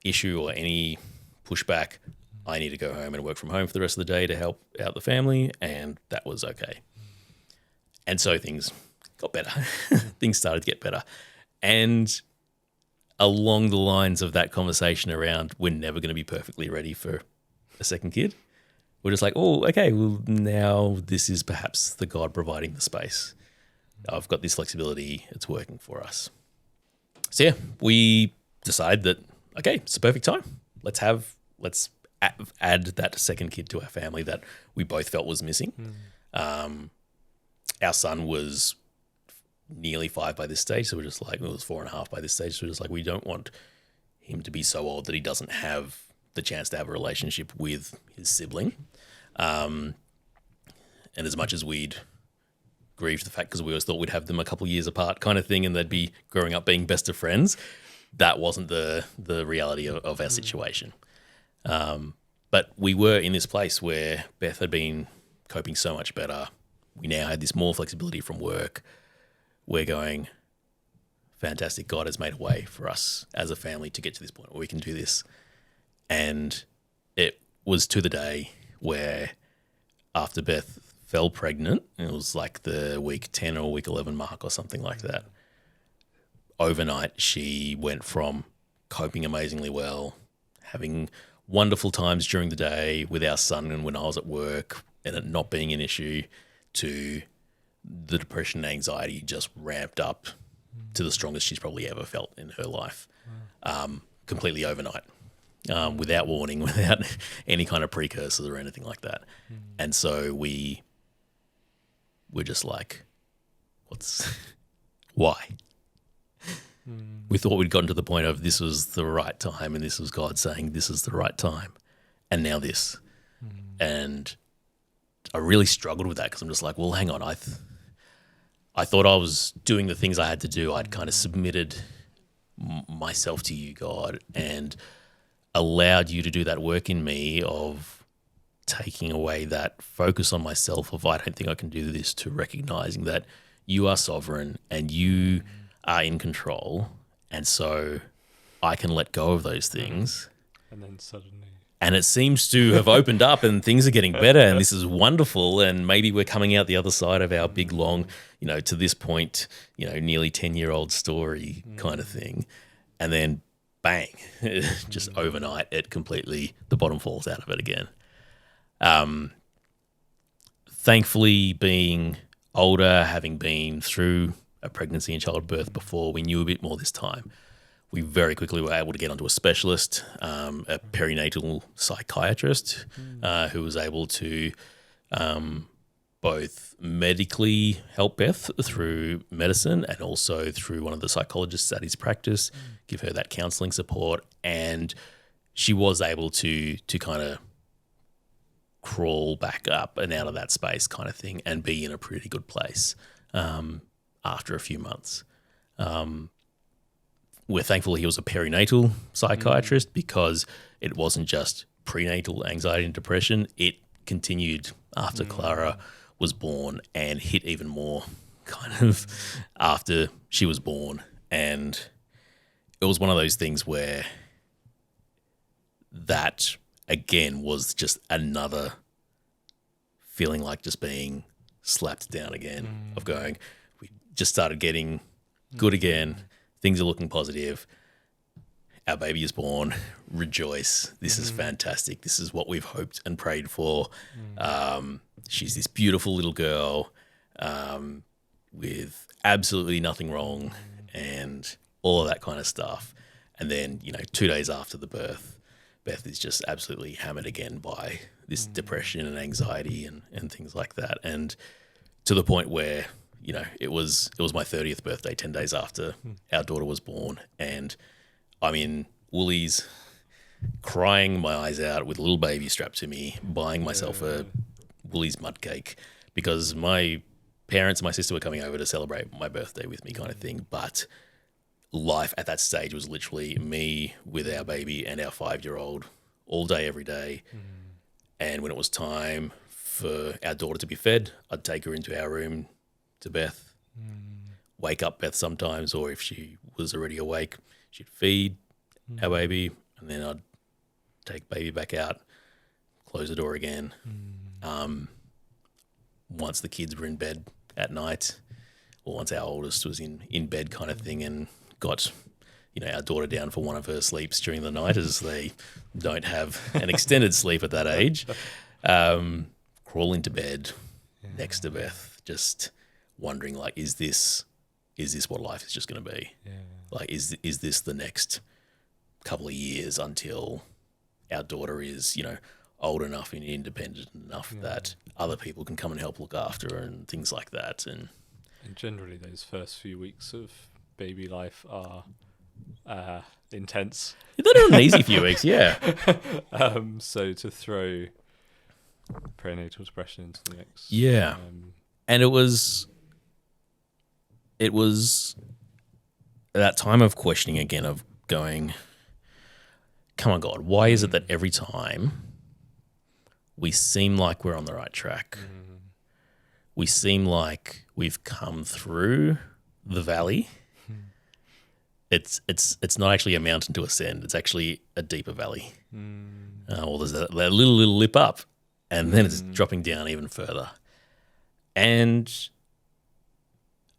Speaker 1: issue or any pushback, I need to go home and work from home for the rest of the day to help out the family, and that was okay. And so things got better. Things started to get better. And along the lines of that conversation around, we're never going to be perfectly ready for a second kid, we're just like, oh, okay, well, now this is perhaps the God providing the space. I've got this flexibility. It's working for us. So yeah, we decided that, okay, it's the perfect time. Let's add that second kid to our family that we both felt was missing. Our son was nearly 5 by this stage, so we're just like, it was 4.5 by this stage, so we're just like, we don't want him to be so old that he doesn't have the chance to have a relationship with his sibling. And as much as we'd grieved the fact, because we always thought we'd have them a couple of years apart kind of thing and they'd be growing up being best of friends, that wasn't the reality of our situation. But we were in this place where Beth had been coping so much better. We now had this more flexibility from work. We're going, fantastic, God has made a way for us as a family to get to this point where we can do this. And it was to the day where after Beth fell pregnant, it was like the week 10 or week 11 mark or something like that. Overnight, she went from coping amazingly well, having wonderful times during the day with our son and when I was at work and it not being an issue, to the depression and anxiety just ramped up to the strongest she's probably ever felt in her life, completely overnight, without warning, without any kind of precursors or anything like that. And so we're just like, why? We thought we'd gotten to the point of this was the right time and this was God saying this is the right time. And now this. And I really struggled with that because I'm just like, well, hang on. I thought I was doing the things I had to do. I'd kind of submitted myself to you, God, and allowed you to do that work in me of taking away that focus on myself of I don't think I can do this, to recognizing that you are sovereign and you are in control, and so I can let go of those things.
Speaker 2: And then suddenly...
Speaker 1: And it seems to have opened up and things are getting better and this is wonderful, and maybe we're coming out the other side of our big, long, to this point, nearly 10-year-old story kind of thing. And then bang, just overnight, the bottom falls out of it again. Thankfully, being older, having been through a pregnancy and childbirth before, we knew a bit more this time. We very quickly were able to get onto a specialist, a perinatal psychiatrist, who was able to both medically help Beth through medicine and also through one of the psychologists at his practice, give her that counselling support. And she was able to kind of crawl back up and out of that space kind of thing and be in a pretty good place after a few months. We're thankful he was a perinatal psychiatrist because it wasn't just prenatal anxiety and depression. It continued after Clara was born and hit even more kind of after she was born. And it was one of those things where that, again, was just another feeling like just being slapped down again of going, we just started getting good again. Things are looking positive. Our baby is born. Rejoice. This is fantastic. This is what we've hoped and prayed for. She's this beautiful little girl with absolutely nothing wrong and all of that kind of stuff. And then, 2 days after the birth, Beth is just absolutely hammered again by this depression and anxiety and things like that. And to the point where, it was my 30th birthday, 10 days after our daughter was born. And I'm in Woolies crying my eyes out with a little baby strapped to me, buying myself a Woolies mud cake because my parents and my sister were coming over to celebrate my birthday with me kind of thing. But life at that stage was literally me with our baby and our 5-year-old all day, every day. And when it was time for our daughter to be fed, I'd take her into our room to Beth, wake up Beth sometimes, or if she was already awake, she'd feed our baby, and then I'd take baby back out, close the door again. Once the kids were in bed at night, or once our oldest was in bed kind of thing, and got our daughter down for one of her sleeps during the night, as they don't have an extended sleep at that age, crawl into bed next to Beth, just wondering, like, is this what life is just going to be? Like, is this the next couple of years until our daughter is, old enough and independent enough that other people can come and help look after her and things like that. And
Speaker 2: generally those first few weeks of baby life are intense.
Speaker 1: They're not an easy few weeks, yeah.
Speaker 2: So to throw perinatal depression into the mix.
Speaker 1: Yeah. And it was that time of questioning again, of going, come on, God, why is it that every time we seem like we're on the right track, we seem like we've come through the valley, it's not actually a mountain to ascend, it's actually a deeper valley. Or there's that little lip up, and then it's dropping down even further. And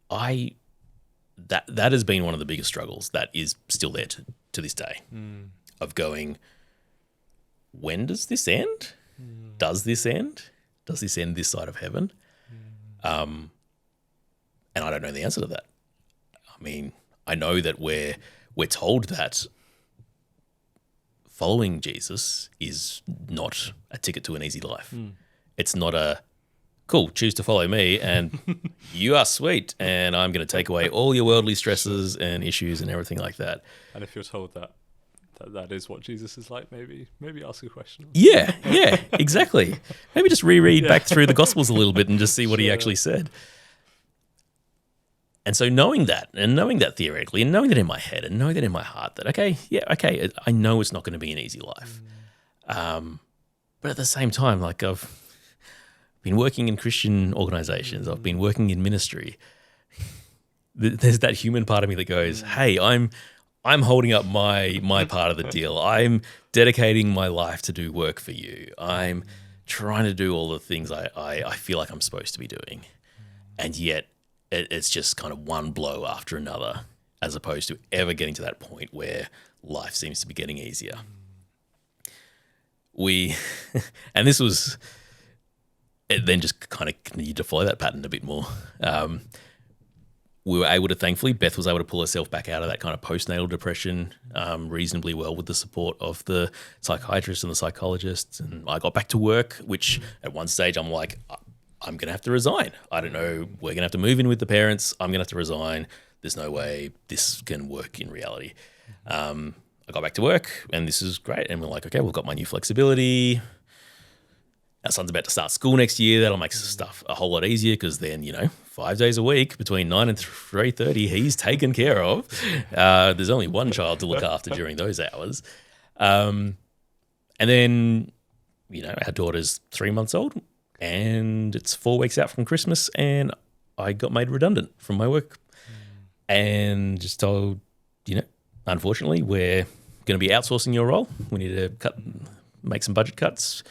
Speaker 1: that has been one of the biggest struggles that is still there to this day of going, when does this end? Does this end? Does this end this side of heaven? And I don't know the answer to that. I mean, I know that we're told that following Jesus is not a ticket to an easy life. It's not a, cool, choose to follow me and you are sweet and I'm going to take away all your worldly stresses and issues and everything like that.
Speaker 2: And if you're told that is what Jesus is like, maybe ask a question.
Speaker 1: Yeah, exactly. Maybe just reread back through the Gospels a little bit and just see what he actually said. And so knowing that theoretically and knowing that in my head and knowing that in my heart that, okay, I know it's not going to be an easy life. But at the same time, like I've been working in Christian organizations, I've been working in ministry. There's that human part of me that goes, hey, I'm holding up my part of the deal. I'm dedicating my life to do work for you. I'm trying to do all the things I feel like I'm supposed to be doing. And yet it's just kind of one blow after another, as opposed to ever getting to that point where life seems to be getting easier. And this was, it then just kind of continued to follow that pattern a bit more. We were able to, thankfully, Beth was able to pull herself back out of that kind of postnatal depression reasonably well with the support of the psychiatrist and the psychologist. And I got back to work, which at one stage I'm like, I'm going to have to resign. I don't know. We're going to have to move in with the parents. I'm going to have to resign. There's no way this can work in reality. I got back to work and this is great. And we're like, okay, we've got my new flexibility. Our son's about to start school next year. That'll make stuff a whole lot easier because then, 5 days a week between 9 and 3:30, he's taken care of. There's only one child to look after during those hours. And then, our daughter's 3 months old and it's 4 weeks out from Christmas and I got made redundant from my work and just told, unfortunately, we're going to be outsourcing your role. We need to make some budget cuts.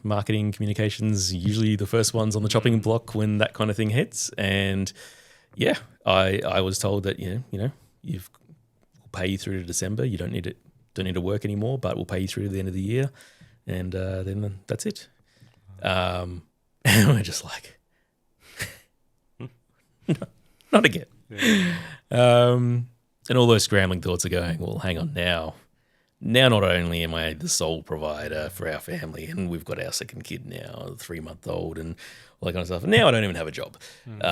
Speaker 1: Marketing, communications, usually the first ones on the chopping block when that kind of thing hits. And I was told that, we'll pay you through to December. You don't need to work anymore, but we'll pay you through to the end of the year. And then that's it. And we're just like, not again. Yeah. And all those scrambling thoughts are going, well, hang on now. Now, not only am I the sole provider for our family, and we've got our second kid now, a 3-month-old, and all that kind of stuff. Now I don't even have a job. We're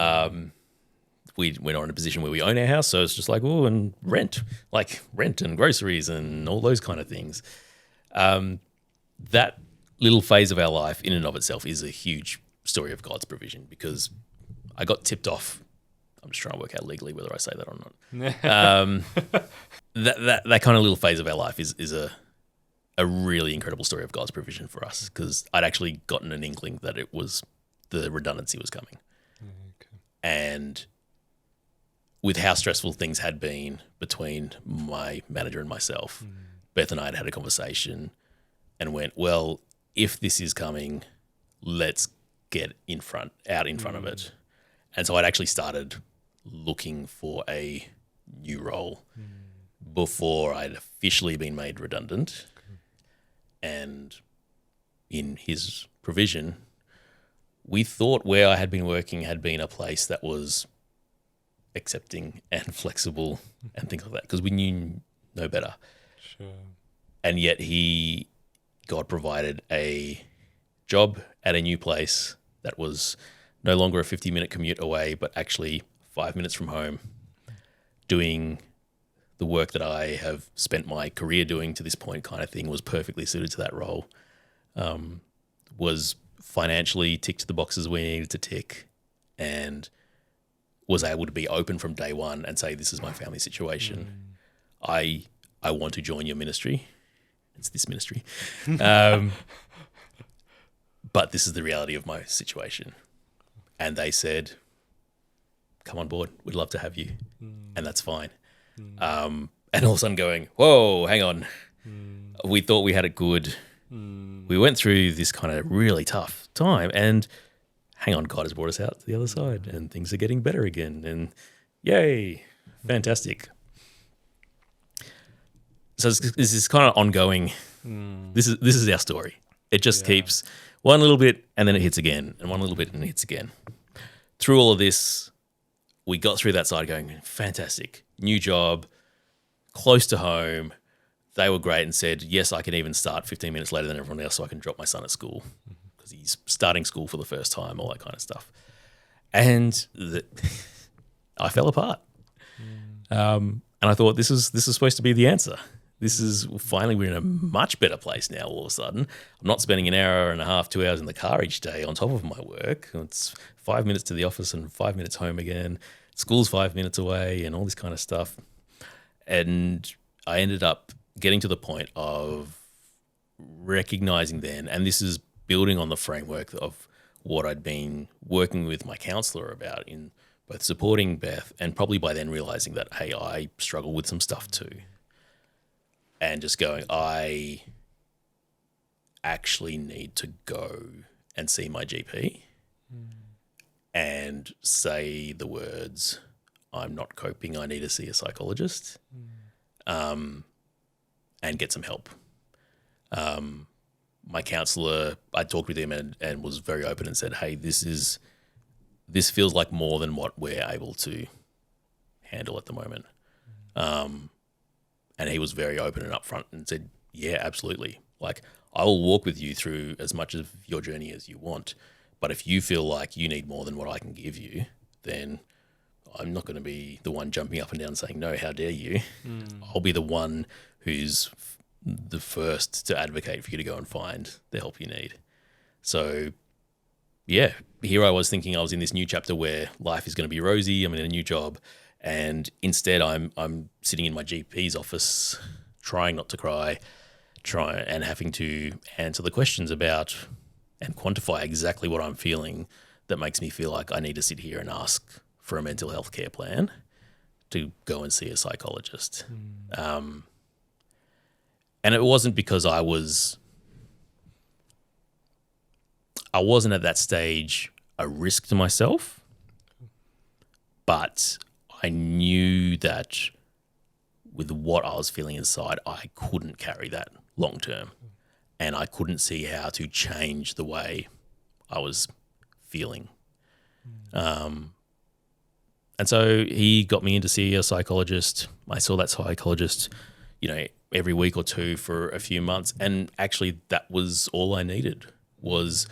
Speaker 1: not in a position where we own our house, so it's just like, and rent and groceries and all those kind of things. That little phase of our life in and of itself is a huge story of God's provision because I got tipped off. I'm just trying to work out legally whether I say that or not. That kind of little phase of our life is a really incredible story of God's provision for us because I'd actually gotten an inkling that the redundancy was coming. Okay. And with how stressful things had been between my manager and myself, Beth and I had a conversation and went, well, if this is coming, let's get out in front of it. And so I'd actually started looking for a new role before I'd officially been made redundant. Okay. And in his provision, we thought where I had been working had been a place that was accepting and flexible and things like that because we knew no better. Sure. And yet God provided a job at a new place that was no longer a 50-minute commute away, but actually 5 minutes from home, doing the work that I have spent my career doing to this point kind of thing was perfectly suited to that role, was financially ticked the boxes we needed to tick and was able to be open from day one and say, this is my family situation. I want to join your ministry. It's this ministry. But this is the reality of my situation. And they said, come on board. We'd love to have you. And that's fine. And all of a sudden going, whoa, hang on. We thought we had it good. We went through this kind of really tough time and hang on, God has brought us out to the other side and things are getting better again. And yay, fantastic. So this is kind of ongoing. This is our story. It just keeps one little bit and then it hits again, and one little bit and it hits again. Through all of this, we got through that side going, fantastic, new job, close to home. They were great and said, yes, I can even start 15 minutes later than everyone else so I can drop my son at school because he's starting school for the first time, all that kind of stuff. And I fell apart. And I thought this is supposed to be the answer. This is finally we're in a much better place now all of a sudden. I'm not spending an hour and a half, 2 hours in the car each day on top of my work. It's 5 minutes to the office and 5 minutes home again. School's 5 minutes away and all this kind of stuff. And I ended up getting to the point of recognizing then, and this is building on the framework of what I'd been working with my counselor about in both supporting Beth and probably by then realizing that, hey, I struggle with some stuff too. And just going, I actually need to go and see my GP and say the words, I'm not coping, I need to see a psychologist, and get some help. My counsellor, I talked with him and was very open and said, hey, this feels like more than what we're able to handle at the moment. And he was very open and upfront and said, yeah, absolutely. Like, I will walk with you through as much of your journey as you want. But if you feel like you need more than what I can give you, then I'm not going to be the one jumping up and down saying, no, how dare you? I'll be the one who's the first to advocate for you to go and find the help you need. So, yeah, here I was thinking I was in this new chapter where life is going to be rosy. I'm in a new job. And instead, I'm sitting in my GP's office, trying not to cry, and having to answer the questions about and quantify exactly what I'm feeling that makes me feel like I need to sit here and ask for a mental health care plan to go and see a psychologist. And it wasn't because I wasn't at that stage a risk to myself, but I knew that with what I was feeling inside, I couldn't carry that long term, and I couldn't see how to change the way I was feeling. And so he got me in to see a psychologist. I saw that psychologist, every week or two for a few months, and actually that was all I needed, was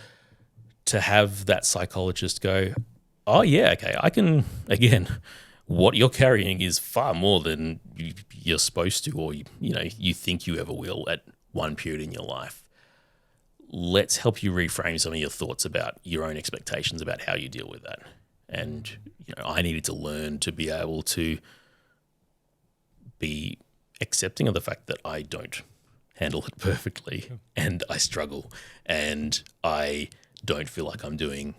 Speaker 1: to have that psychologist go, oh yeah, okay, I can, again, what you're carrying is far more than you're supposed to, or you think you ever will at one period in your life. Let's help you reframe some of your thoughts about your own expectations about how you deal with that. And I needed to learn to be able to be accepting of the fact that I don't handle it perfectly, and I struggle, and I don't feel like I'm doing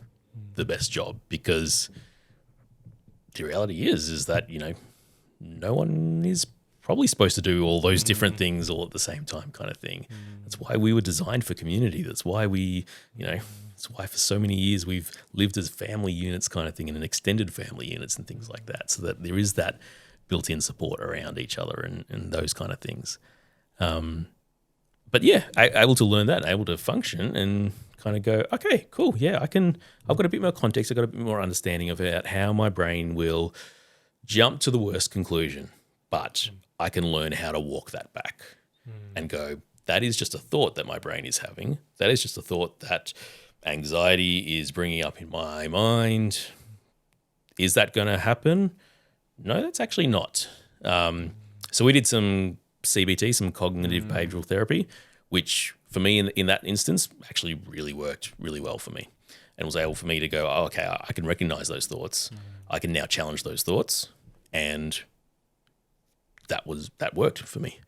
Speaker 1: the best job, because the reality is that, no one is probably supposed to do all those different things all at the same time, kind of thing. That's why we were designed for community. That's why that's why for so many years we've lived as family units kind of thing, and an extended family units and things like that, so that there is that built-in support around each other and those kind of things. But yeah, able to learn that, able to function and kind of go, okay, cool, yeah, I've got a bit more context, I've got a bit more understanding about how my brain will jump to the worst conclusion, but I can learn how to walk that back and go, that is just a thought that my brain is having. That is just a thought that anxiety is bringing up in my mind. Is that going to happen? No, that's actually not. So we did some CBT, some cognitive behavioral therapy, which for me in that instance actually really worked really well for me, and was able for me to go, oh, okay, I can recognize those thoughts. I can now challenge those thoughts, and that worked for me.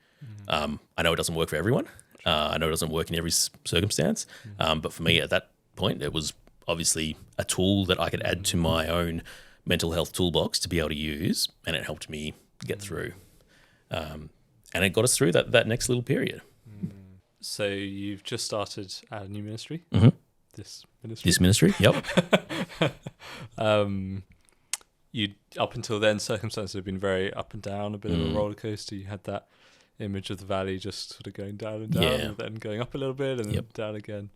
Speaker 1: I know it doesn't work for everyone. I know it doesn't work in every circumstance, but for me at that point, it was obviously a tool that I could add to my own mental health toolbox to be able to use, and it helped me get through. And it got us through that next little period.
Speaker 2: So you've just started a new ministry? This
Speaker 1: ministry, yep.
Speaker 2: You up until then, circumstances have been very up and down, a bit of a roller coaster. You had that image of the valley just sort of going down and down,
Speaker 1: Yeah.
Speaker 2: and then going up a little bit, and then
Speaker 1: Yep.
Speaker 2: down again.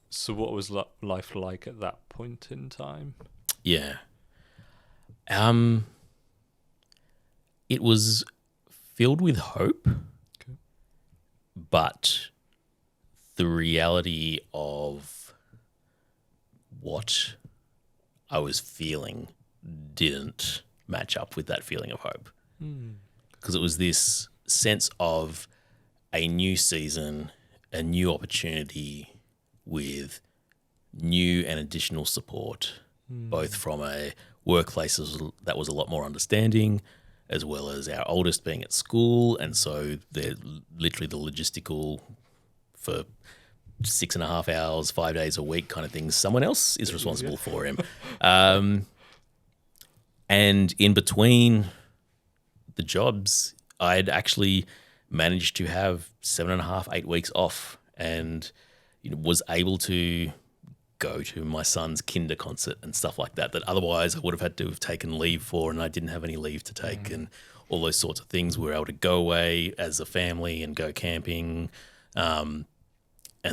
Speaker 2: So what was life like at that point in time?
Speaker 1: Yeah. It was filled with hope,
Speaker 2: Okay.
Speaker 1: but the reality of what I was feeling didn't match up with that feeling of hope. Because it was this sense of a new season, a new opportunity with new and additional support, both from a workplace that was a lot more understanding, as well as our oldest being at school. And so they're literally the logistical for 6.5 hours, 5 days a week kind of things. Someone else is responsible for him. And in between the jobs, I'd actually managed to have 7.5, 8 weeks off, and was able to go to my son's kinder concert and stuff like that otherwise I would have had to have taken leave for, and I didn't have any leave to take, and all those sorts of things. We were able to go away as a family and go camping and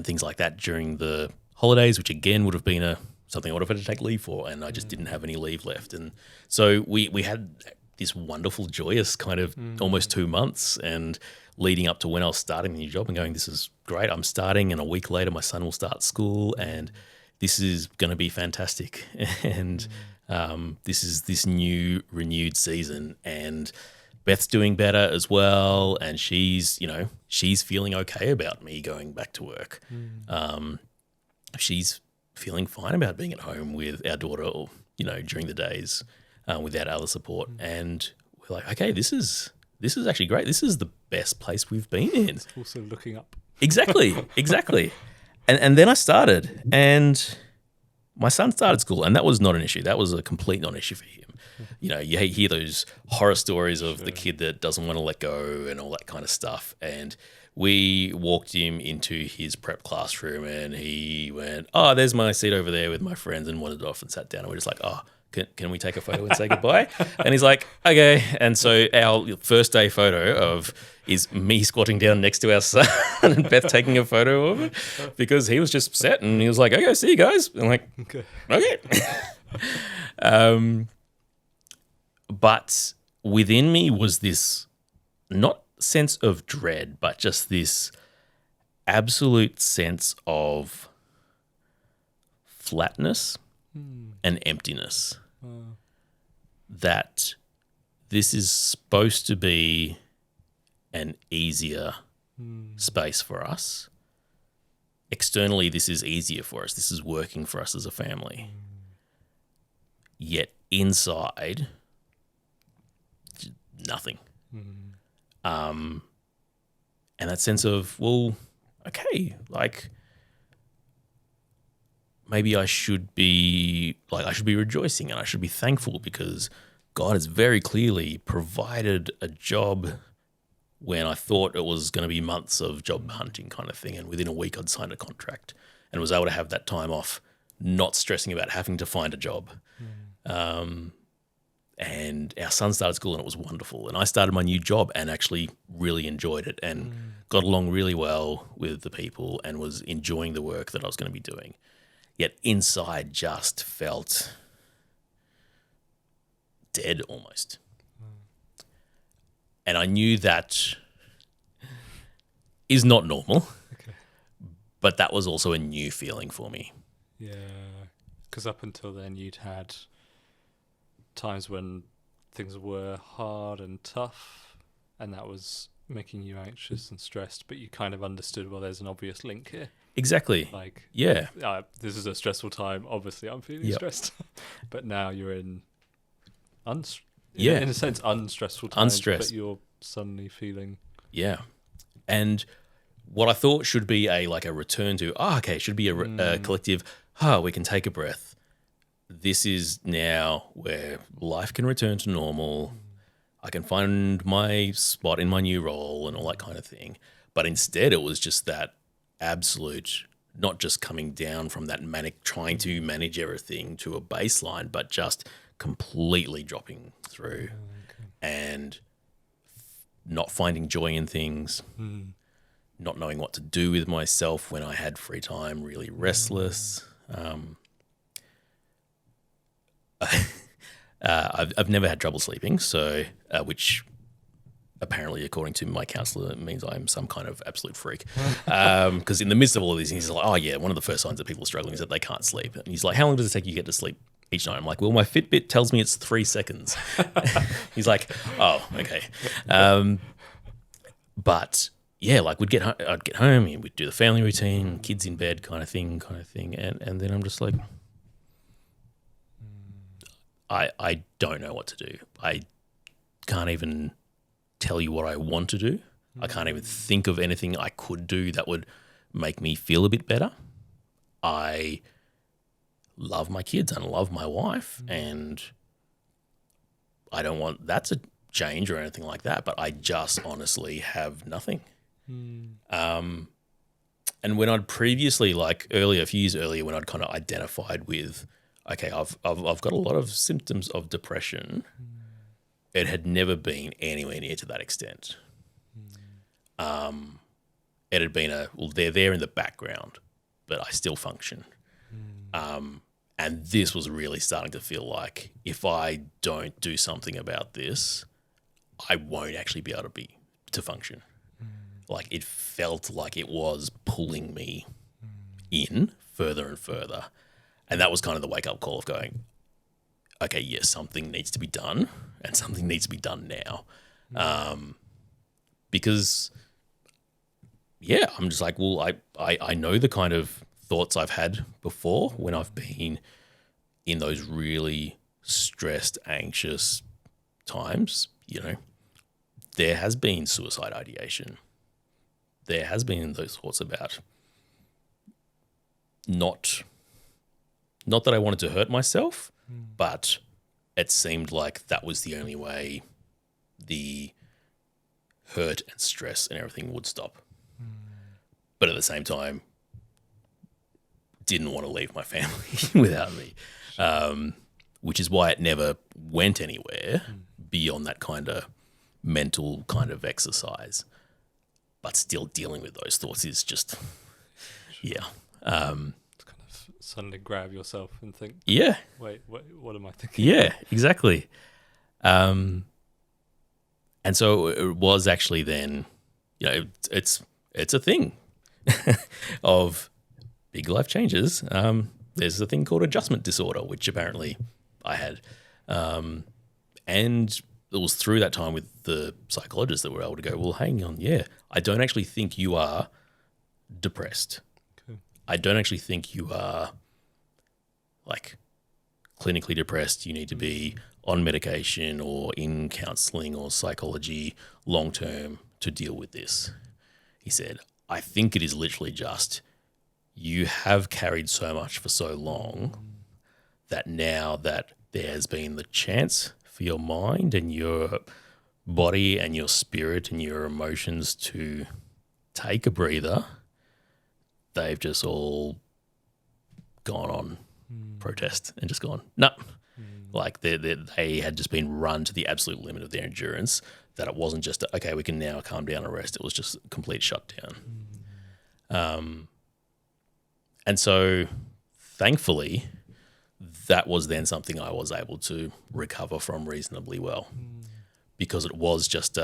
Speaker 1: things like that during the holidays, which again would have been something I would have had to take leave for, and I just didn't have any leave left. And so we had this wonderful, joyous kind of almost 2 months, and leading up to when I was starting the new job and going, this is great, I'm starting, and a week later my son will start school, and this is going to be fantastic. And this is this new renewed season, and Beth's doing better as well, and she's feeling okay about me going back to work. She's feeling fine about being at home with our daughter, during the days without other support. And we're like, okay, this is actually great. This is the best place we've been in.
Speaker 2: It's also looking up.
Speaker 1: Exactly. And then I started, and my son started school, and that was not an issue. That was a complete non-issue for him. You hear those horror stories of the kid that doesn't want to let go and all that kind of stuff. And we walked him into his prep classroom, and he went, oh, there's my seat over there with my friends, and wandered off and sat down. And we're just like, oh, can we take a photo and say goodbye? And he's like, okay. And so our first day photo is me squatting down next to our son and Beth taking a photo of it, because he was just set, and he was like, okay, see you guys. I'm like, okay. But within me was this not sense of dread, but just this absolute sense of flatness and emptiness. That this is supposed to be an easier space for us. Externally, this is easier for us. This is working for us as a family. Yet inside, nothing. And that sense of, well, okay, like maybe I should be rejoicing, and I should be thankful, because God has very clearly provided a job when I thought it was going to be months of job hunting kind of thing. And within a week I'd signed a contract and was able to have that time off, not stressing about having to find a job. And our son started school, and it was wonderful. And I started my new job and actually really enjoyed it, and got along really well with the people, and was enjoying the work that I was going to be doing. Yet inside just felt dead almost. And I knew that is not normal, but that was also a new feeling for me.
Speaker 2: Yeah, because up until then you'd had times when things were hard and tough, and that was making you anxious and stressed, but you kind of understood, well, there's an obvious link here.
Speaker 1: Exactly.
Speaker 2: Like,
Speaker 1: yeah,
Speaker 2: this is a stressful time. Obviously, I'm feeling stressed. But now you're in, in a sense, unstressful times.
Speaker 1: Unstressed.
Speaker 2: But you're suddenly feeling.
Speaker 1: Yeah. And what I thought should be a return to, should be a collective, we can take a breath. This is now where life can return to normal. I can find my spot in my new role and all that kind of thing. But instead, it was just that absolute, not just coming down from that manic, trying to manage everything to a baseline, but just completely dropping through and not finding joy in things, not knowing what to do with myself when I had free time, really restless. I've never had trouble sleeping, so which apparently, according to my counsellor, means I'm some kind of absolute freak. Because in the midst of all of these things, he's like, oh yeah, one of the first signs that people are struggling is that they can't sleep. And he's like, how long does it take you to get to sleep each night? I'm like, well, my Fitbit tells me it's 3 seconds. He's like, oh, okay. But yeah, like I'd get home and we'd do the family routine, kids in bed kind of thing. And then I'm just like, I don't know what to do. I can't even tell you what I want to do. I can't even think of anything I could do that would make me feel a bit better. I love my kids and love my wife, and I don't want that to change or anything like that, but I just honestly have nothing. And when I'd previously, like earlier, a few years earlier, when I'd kind of identified with, okay, I've got a lot of symptoms of depression, it had never been anywhere near to that extent. It had been they're there in the background, but I still function. And this was really starting to feel like if I don't do something about this, I won't actually be able to function. Like it felt like it was pulling me in further and further. And that was kind of the wake-up call of going, okay, yes, something needs to be done, and something needs to be done now. Because, yeah, I'm just like, well, I know the kind of thoughts I've had before when I've been in those really stressed, anxious times. You know, there has been suicide ideation. There has been those thoughts about not that I wanted to hurt myself, but it seemed like that was the only way the hurt and stress and everything would stop. But at the same time, didn't want to leave my family without me, which is why it never went anywhere beyond that kind of mental kind of exercise. But still dealing with those thoughts is just, yeah.
Speaker 2: Suddenly grab yourself and think,
Speaker 1: yeah,
Speaker 2: wait, what am I thinking?
Speaker 1: Yeah, exactly. And so it was actually then, you know, it's a thing of big life changes. There's a thing called adjustment disorder, which apparently I had. And it was through that time with the psychologists that were able to go, well, hang on, yeah, I don't actually think you are depressed. I don't actually think you are like clinically depressed. You need to be on medication or in counseling or psychology long term to deal with this. He said, I think it is literally just you have carried so much for so long that now that there has been the chance for your mind and your body and your spirit and your emotions to take a breather, they've just all gone on protest and just gone, no. Like they had just been run to the absolute limit of their endurance, that it wasn't just, okay, we can now calm down and rest. It was just a complete shutdown. And so thankfully, that was then something I was able to recover from reasonably well, because it was just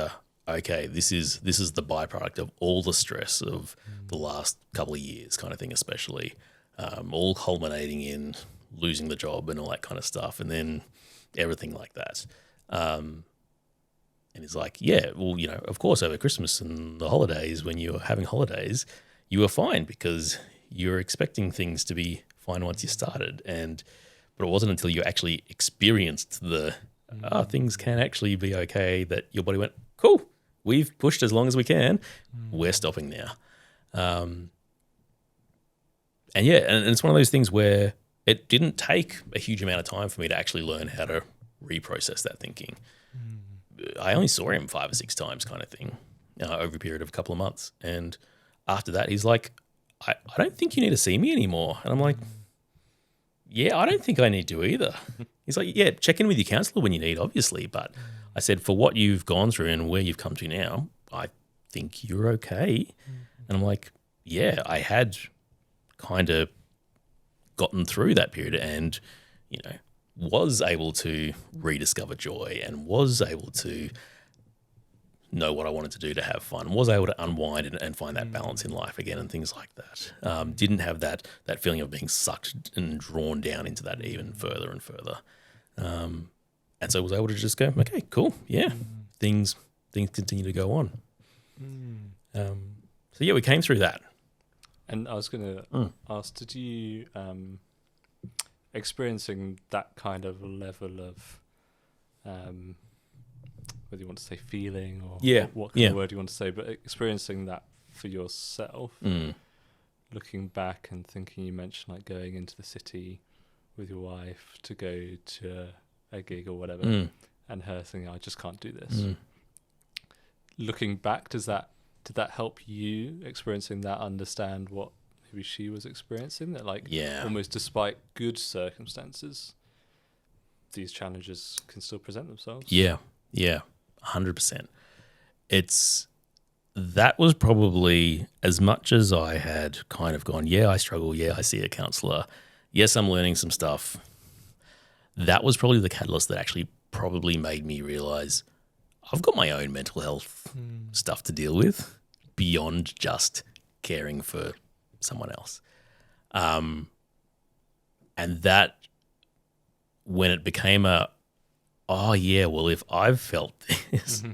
Speaker 1: okay, this is the byproduct of all the stress of the last couple of years kind of thing, especially, all culminating in losing the job and all that kind of stuff, and then everything like that. And it's like, yeah, well, you know, of course, over Christmas and the holidays, when you're having holidays, you were fine because you're expecting things to be fine once you started. But it wasn't until you actually experienced things can actually be okay that your body went, cool, we've pushed as long as we can, we're stopping now. And it's one of those things where it didn't take a huge amount of time for me to actually learn how to reprocess that thinking. I only saw him 5 or 6 times kind of thing over a period of a couple of months. And after that, he's like, I don't think you need to see me anymore. And I'm like, yeah, I don't think I need to either. He's like, yeah, check in with your counsellor when you need, obviously, but I said, for what you've gone through and where you've come to now, I think you're okay. And I'm like, yeah, I had kind of gotten through that period and, you know, was able to rediscover joy and was able to know what I wanted to do to have fun, was able to unwind and find that balance in life again and things like that. Didn't have that feeling of being sucked and drawn down into that even further and further. And so I was able to just go, okay, cool, yeah, things continue to go on. So yeah, we came through that.
Speaker 2: And I was going to ask, did you, experiencing that kind of level of, whether you want to say feeling or what kind of word you want to say, but experiencing that for yourself, looking back and thinking, you mentioned like going into the city with your wife to go to a gig or whatever, and her thinking, I just can't do this. Looking back, did that help you experiencing that, understand what maybe she was experiencing, that like almost despite good circumstances, these challenges can still present themselves? Yeah,
Speaker 1: 100%. That was probably, as much as I had kind of gone, I struggle, I see a counsellor, yes, I'm learning some stuff. That was probably the catalyst that actually probably made me realise I've got my own mental health stuff to deal with beyond just caring for someone else. And that, when it became if I've felt this,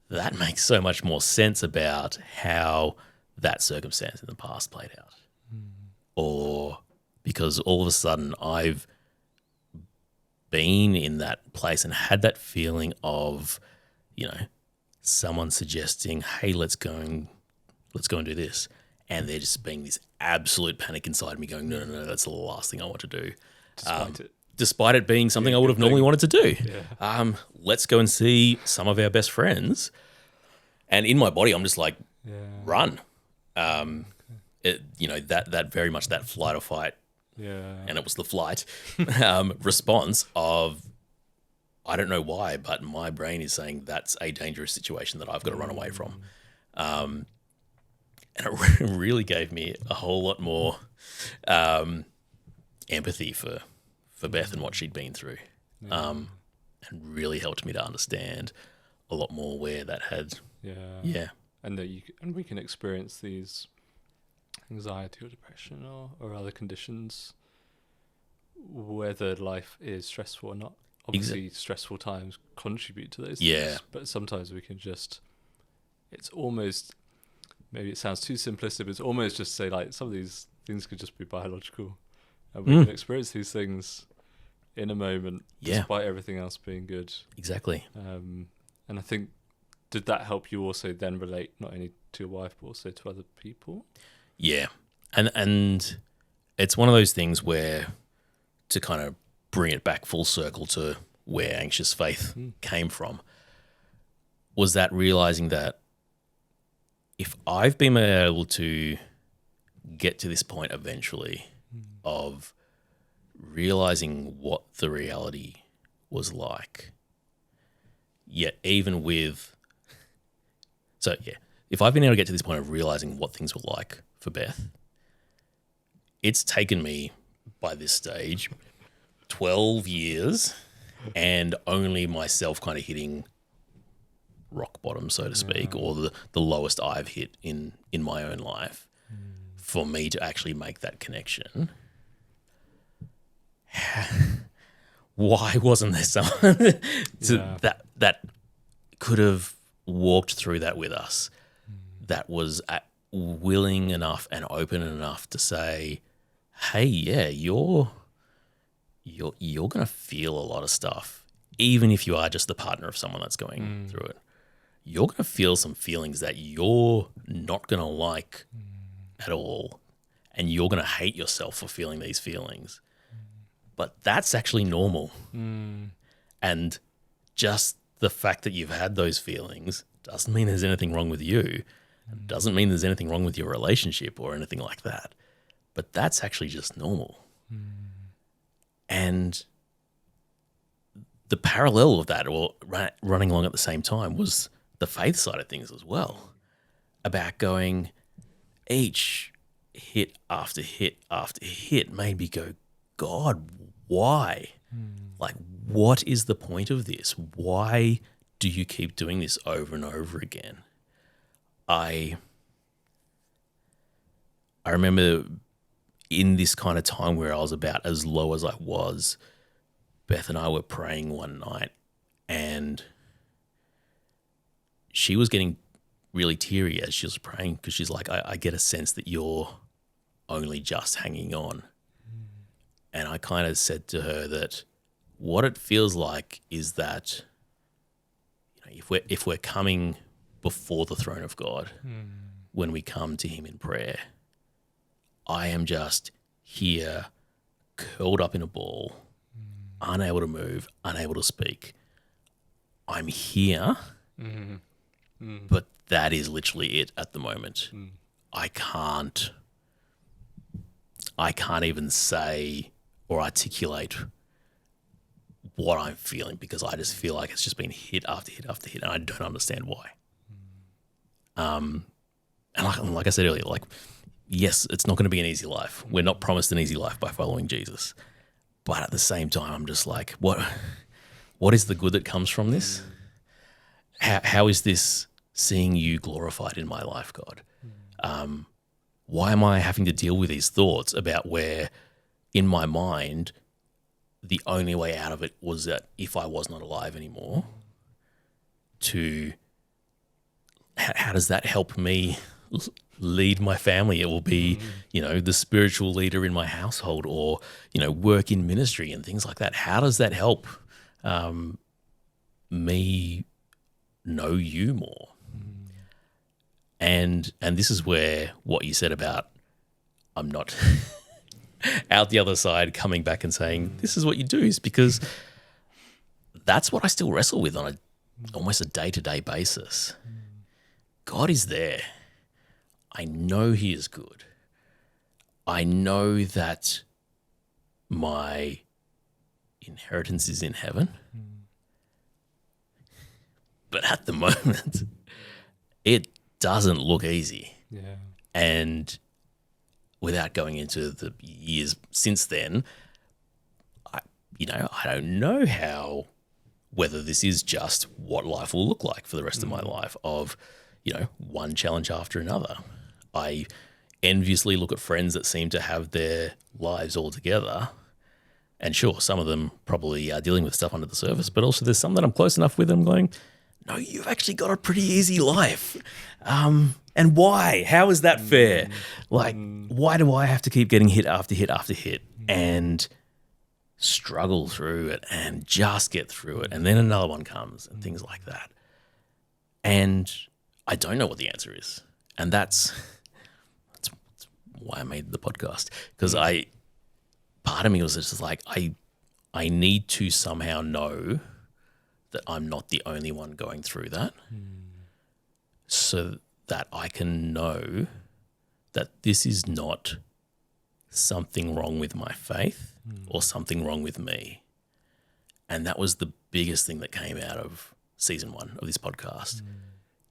Speaker 1: that makes so much more sense about how that circumstance in the past played out. Or because all of a sudden I've been in that place and had that feeling of, someone suggesting, hey, let's go and do this. And there just being this absolute panic inside me going, no, that's the last thing I want to do. Despite it being something I would have normally wanted to do. Yeah. Let's go and see some of our best friends. And in my body, I'm just like, run. That very much that flight or fight. Yeah. And it was the flight response of, I don't know why, but my brain is saying that's a dangerous situation that I've got to run away from. And it really gave me a whole lot more empathy for Beth and what she'd been through, and really helped me to understand a lot more where that had. And that
Speaker 2: we can experience these anxiety or depression or other conditions, whether life is stressful or not. Obviously, stressful times contribute to those things, but sometimes we can just. It's almost. Maybe it sounds too simplistic, but it's almost just say like some of these things could just be biological, and we can experience these things in a moment, despite everything else being good.
Speaker 1: Exactly.
Speaker 2: And I think, did that help you also then relate not only to your wife but also to other people?
Speaker 1: Yeah, and it's one of those things where, to kind of bring it back full circle to where Anxious Faith came from, was that realizing that if I've been able to get to this point eventually of realizing what the reality was like, yet even with... if I've been able to get to this point of realizing what things were like for Beth, it's taken me, by this stage, 12 years and only myself kind of hitting rock bottom, so to speak, or the lowest I've hit in my own life, for me to actually make that connection. Why wasn't there someone that could have walked through that with us, that was willing enough and open enough to say, hey, you're going to feel a lot of stuff, even if you are just the partner of someone that's going through it. You're going to feel some feelings that you're not going to like at all, and you're going to hate yourself for feeling these feelings. But that's actually normal. And just the fact that you've had those feelings doesn't mean there's anything wrong with you. It doesn't mean there's anything wrong with your relationship or anything like that. But that's actually just normal. And the parallel of that, or running along at the same time, was the faith side of things as well, about going each hit after hit after hit made me go, God, why? Like, what is the point of this? Why do you keep doing this over and over again? I remember in this kind of time where I was about as low as I was, Beth and I were praying one night, and she was getting really teary as she was praying, because she's like, I get a sense that you're only just hanging on. And I kind of said to her that what it feels like is that, you know, if we're coming before the throne of God, when we come to him in prayer, I am just here, curled up in a ball, unable to move, unable to speak. I'm here, but that is literally it at the moment. I can't even say or articulate what I'm feeling, because I just feel like it's just been hit after hit after hit, and I don't understand why. And like I said earlier, like, yes, it's not going to be an easy life. We're not promised an easy life by following Jesus. But at the same time, I'm just like, what is the good that comes from this? How is this seeing you glorified in my life, God? Why am I having to deal with these thoughts about where, in my mind, the only way out of it was that if I was not alive anymore, how does that help me lead my family? It will be, you know, the spiritual leader in my household, or, you know, work in ministry and things like that. How does that help me know you more? And this is where what you said about I'm not out the other side coming back and saying this is what you do, is because that's what I still wrestle with on almost a day-to-day basis. God is there. I know he is good. I know that my inheritance is in heaven. But at the moment, it doesn't look easy.
Speaker 2: Yeah.
Speaker 1: And without going into the years since then, I don't know whether this is just what life will look like for the rest of my life, of, you know, one challenge after another. I enviously look at friends that seem to have their lives all together. And sure, some of them probably are dealing with stuff under the surface, but also there's some that I'm close enough with them going, no, you've actually got a pretty easy life. And why? How is that fair? Like, why do I have to keep getting hit after hit after hit and struggle through it and just get through it? And then another one comes and things like that. And I don't know what the answer is. And that's why I made the podcast, because part of me was just like, I need to somehow know that I'm not the only one going through that, so that I can know that this is not something wrong with my faith or something wrong with me. And that was the biggest thing that came out of season 1 of this podcast,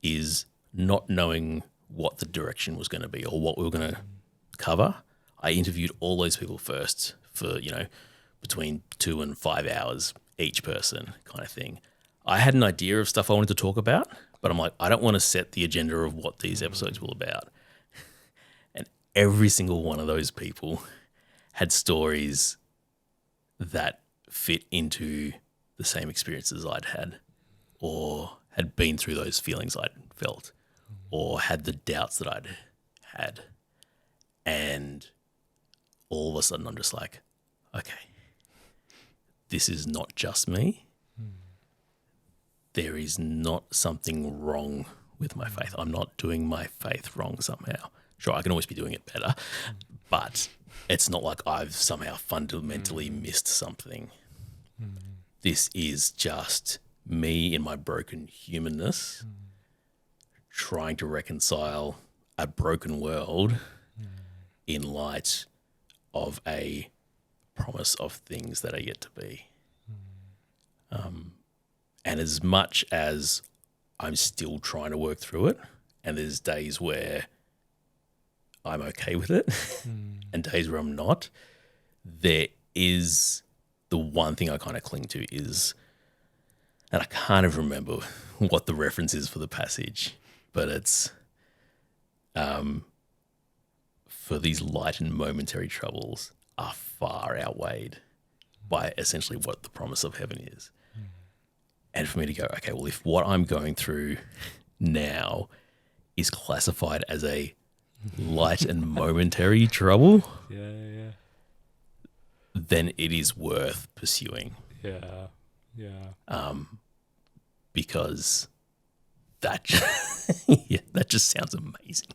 Speaker 1: is not knowing what the direction was going to be or what we were going to cover. I interviewed all those people first for, you know, between 2 and 5 hours each person kind of thing. I had an idea of stuff I wanted to talk about, but I'm like, I don't want to set the agenda of what these episodes were about. And every single one of those people had stories that fit into the same experiences I'd had, or had been through those feelings I'd felt, or had the doubts that I'd had. And all of a sudden I'm just like, okay, this is not just me. There is not something wrong with my faith. I'm not doing my faith wrong somehow. Sure, I can always be doing it better, but it's not like I've somehow fundamentally missed something. This is just me in my broken humanness trying to reconcile a broken world in light of a promise of things that are yet to be. And as much as I'm still trying to work through it, and there's days where I'm okay with it and days where I'm not, there is the one thing I kind of cling to is, and I can't even remember what the reference is for the passage, but it's for these light and momentary troubles are far outweighed by essentially what the promise of heaven is. And for me to go, okay, well, if what I'm going through now is classified as a light and momentary trouble, then it is worth pursuing. Because that that just sounds amazing.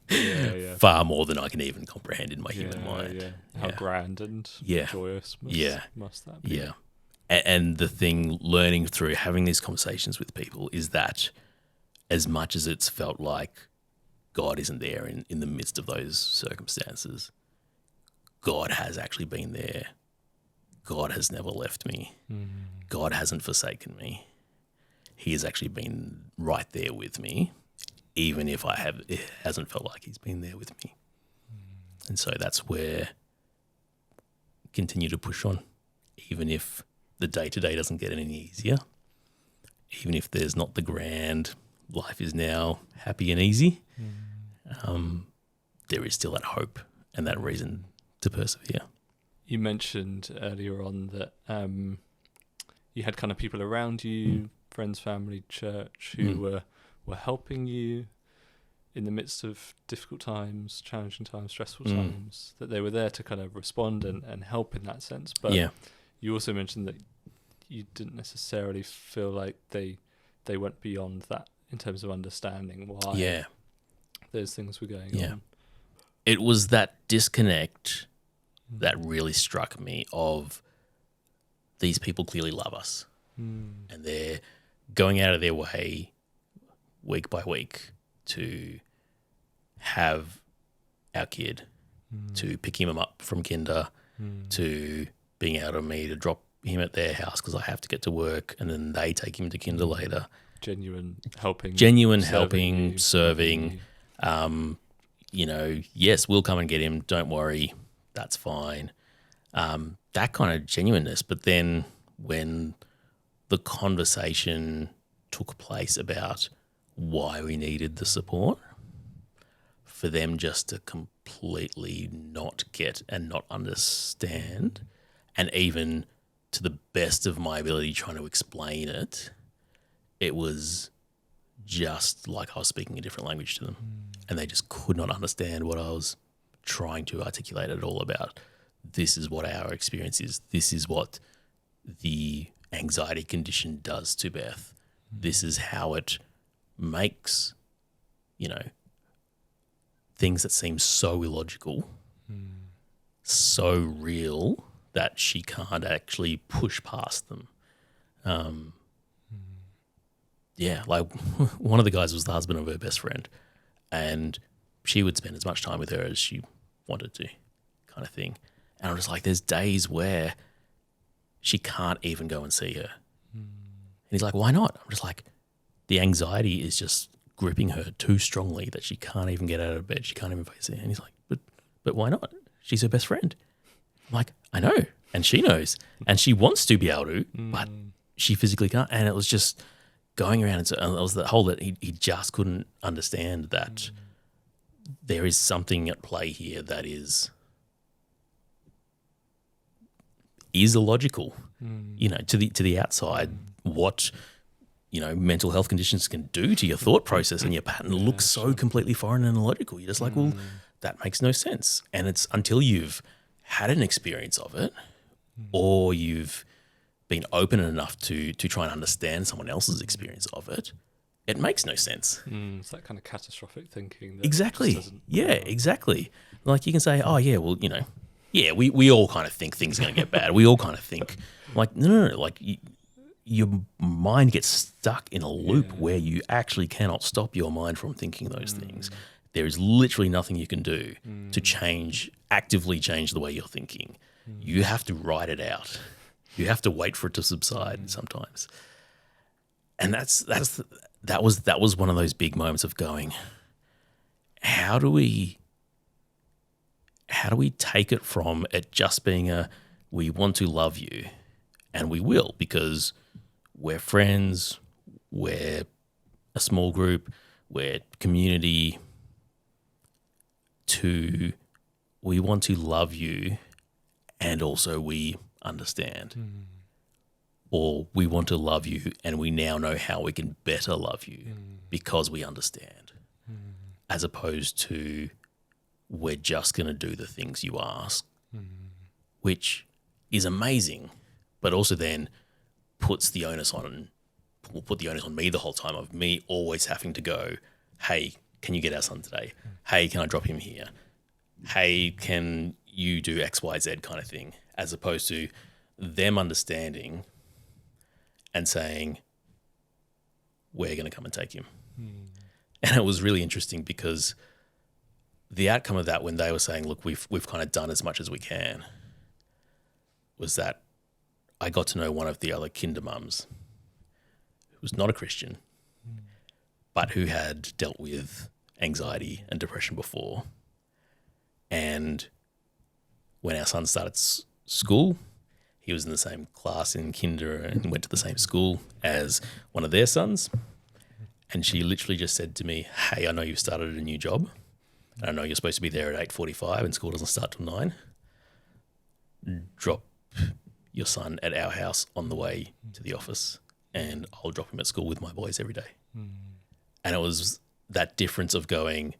Speaker 1: Far more than I can even comprehend in my human mind.
Speaker 2: How grand and joyous must that be?
Speaker 1: Yeah. And the thing, learning through having these conversations with people, is that as much as it's felt like God isn't there in the midst of those circumstances, God has actually been there. God has never left me. God hasn't forsaken me. He has actually been right there with me, even if it hasn't felt like he's been there with me. And so that's where continue to push on, even if the day-to-day doesn't get any easier, even if there's not the grand life is now happy and easy, there is still that hope and that reason to persevere.
Speaker 2: You mentioned earlier on that you had kind of people around you, friends, family, church, who were helping you in the midst of difficult times, challenging times, stressful times, that they were there to kind of respond and help in that sense. But you also mentioned that you didn't necessarily feel like they went beyond that in terms of understanding why those things were going on.
Speaker 1: It was that disconnect that really struck me of these people clearly love us and they're going out of their way week by week to have our kid, to pick him up from kinder, to being able to me to drop him at their house because I have to get to work, and then they take him to kinder later.
Speaker 2: Genuine helping,
Speaker 1: serving. Yes, we'll come and get him. Don't worry, that's fine. That kind of genuineness. But then when the conversation took place about why we needed the support, for them just to completely not get and not understand, and even to the best of my ability trying to explain it, it was just like I was speaking a different language to them. And they just could not understand what I was trying to articulate at all about. This is what our experience is. This is what the anxiety condition does to Beth. This is how it makes, things that seem so illogical, so real that she can't actually push past them. Like one of the guys was the husband of her best friend, and she would spend as much time with her as she wanted to, kind of thing. And I'm just like, there's days where she can't even go and see her. And he's like, why not? I'm just like, the anxiety is just gripping her too strongly that she can't even get out of bed. She can't even face it. And he's like, but why not? She's her best friend. I'm like, I know. And she knows. And she wants to be able to, but she physically can't. And it was just going around. And it was the whole that he just couldn't understand that there is something at play here that is illogical, to the outside. What mental health conditions can do to your thought process and your pattern looks so completely foreign and illogical. You're just like, well, that makes no sense. And it's until you've had an experience of it, or you've been open enough to try and understand someone else's experience of it, it makes no sense.
Speaker 2: It's that kind of catastrophic thinking. That
Speaker 1: exactly. Exactly. Like you can say, oh yeah, well, we all kind of think things are going to get bad. We all kind of think like, no. Like your mind gets stuck in a loop where you actually cannot stop your mind from thinking those things. There is literally nothing you can do to actively change the way you're thinking. You have to write it out. You have to wait for it to subside sometimes. And that was one of those big moments of going, how do we take it from it just being we want to love you, and we will, because we're friends, we're a small group, we're community, to we want to love you and also we understand. Or we want to love you and we now know how we can better love you because we understand. As opposed to we're just going to do the things you ask, which is amazing, but also then puts the onus on, will put the onus on me the whole time of me always having to go, hey, can you get our son today? Hey, can I drop him here? Hey, can you do X, Y, Z kind of thing, as opposed to them understanding and saying, we're going to come and take him. And it was really interesting because the outcome of that, when they were saying, look, we've kind of done as much as we can, was that I got to know one of the other kinder mums who was not a Christian, but who had dealt with anxiety and depression before. And when our son started school, he was in the same class in kinder and went to the same school as one of their sons. And she literally just said to me, hey, I know you've started a new job. And I know you're supposed to be there at 8:45 and school doesn't start till 9. Drop your son at our house on the way to the office and I'll drop him at school with my boys every day. And it was that difference of going,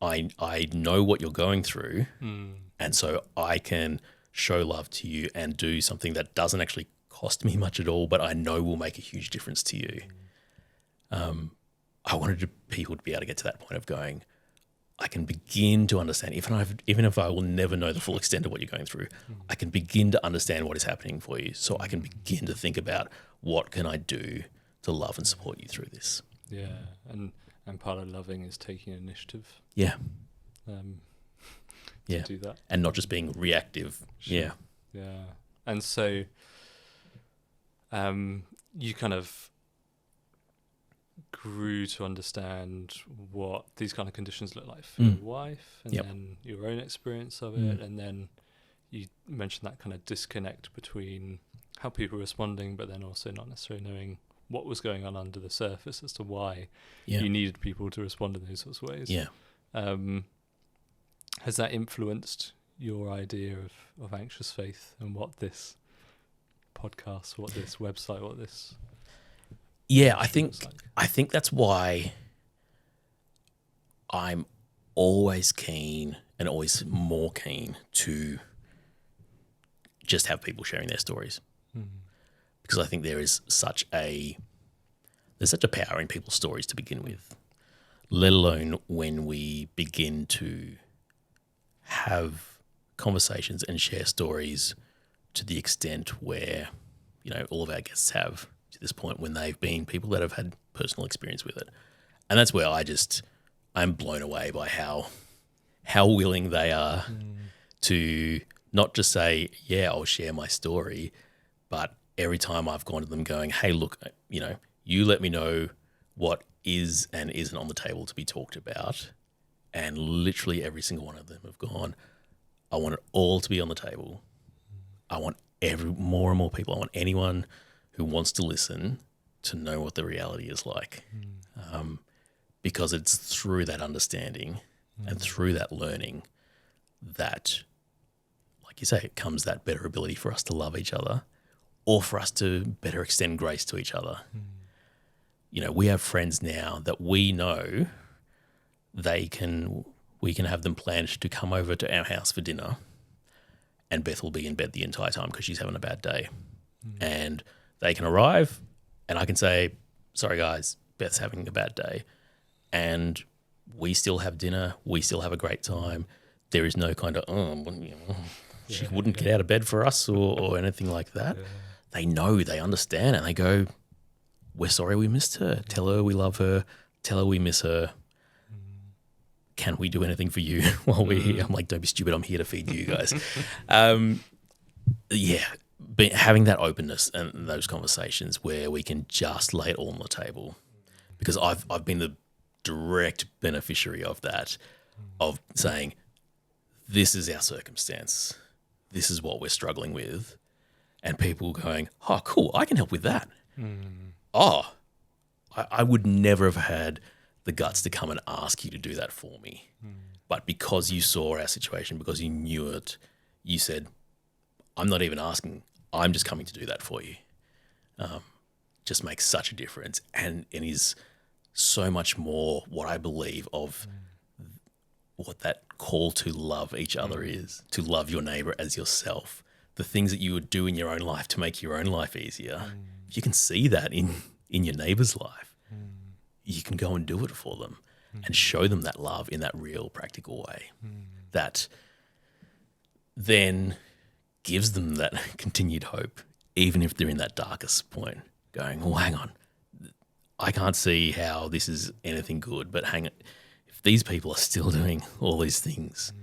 Speaker 1: I know what you're going through, and so I can show love to you and do something that doesn't actually cost me much at all, but I know will make a huge difference to you. I wanted people to be able to get to that point of going, I can begin to understand, even if I will never know the full extent of what you're going through, I can begin to understand what is happening for you, so I can begin to think about what can I do to love and support you through this.
Speaker 2: Yeah, and part of loving is taking initiative.
Speaker 1: Yeah.
Speaker 2: To do that.
Speaker 1: And not just being reactive.
Speaker 2: Sure.
Speaker 1: Yeah.
Speaker 2: Yeah. And so you kind of grew to understand what these kind of conditions look like for your wife, and then your own experience of it. And then you mentioned that kind of disconnect between how people were responding, but then also not necessarily knowing what was going on under the surface as to why you needed people to respond in those sorts of ways. Yeah. Has that influenced your idea of Anxious Faith and what this podcast, what this website, what this...
Speaker 1: Yeah, I think that's why I'm always keen and always more keen to just have people sharing their stories. Because I think there's such a power in people's stories to begin with, let alone when we begin to have conversations and share stories to the extent where, all of our guests have to this point, when they've been people that have had personal experience with it. And that's where I'm blown away by how willing they are to not just say, yeah, I'll share my story, but every time I've gone to them going, hey, look, you let me know what is and isn't on the table to be talked about. And literally every single one of them have gone, I want it all to be on the table. I want more and more people. I want anyone who wants to listen to know what the reality is like. Because it's through that understanding and through that learning that, like you say, it comes that better ability for us to love each other, or for us to better extend grace to each other. We have friends now that we know we can have them planned to come over to our house for dinner, and Beth will be in bed the entire time because she's having a bad day. And they can arrive and I can say, sorry guys, Beth's having a bad day. And we still have dinner. We still have a great time. There is no kind of, she wouldn't get out of bed for us or anything like that. Yeah. They know, they understand, and they go, we're sorry we missed her. Tell her we love her. Tell her we miss her. Can we do anything for you while we're here? I'm like, don't be stupid. I'm here to feed you guys. having that openness and those conversations where we can just lay it all on the table, because I've been the direct beneficiary of that, of saying, this is our circumstance, this is what we're struggling with, and people going, oh, cool, I can help with that. Oh, I would never have had the guts to come and ask you to do that for me. But because you saw our situation, because you knew it, you said, I'm not even asking, I'm just coming to do that for you. Just makes such a difference, and is so much more what I believe of what that call to love each other is, to love your neighbor as yourself. The things that you would do in your own life to make your own life easier, if you can see that in your neighbor's life, you can go and do it for them and show them that love in that real practical way that then gives them that continued hope, even if they're in that darkest point, going, oh, hang on, I can't see how this is anything good, but hang on, if these people are still doing all these things,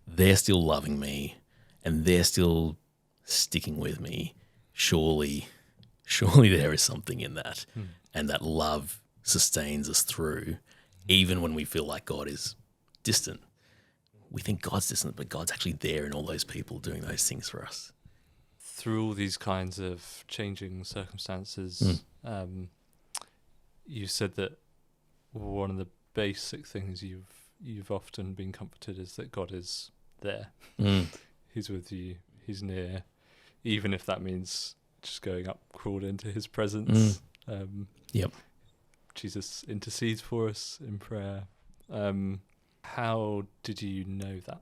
Speaker 1: they're still loving me and they're still sticking with me, surely there is something in that. And that love sustains us through, even when we feel like God is distant. We think God's distant, but God's actually there in all those people doing those things for us.
Speaker 2: Through all these kinds of changing circumstances, you said that one of the basic things you've often been comforted is that God is there. He's with you. He's near, even if that means just going up, crawled into his presence.
Speaker 1: Yep.
Speaker 2: Jesus intercedes for us in prayer. How did you know that?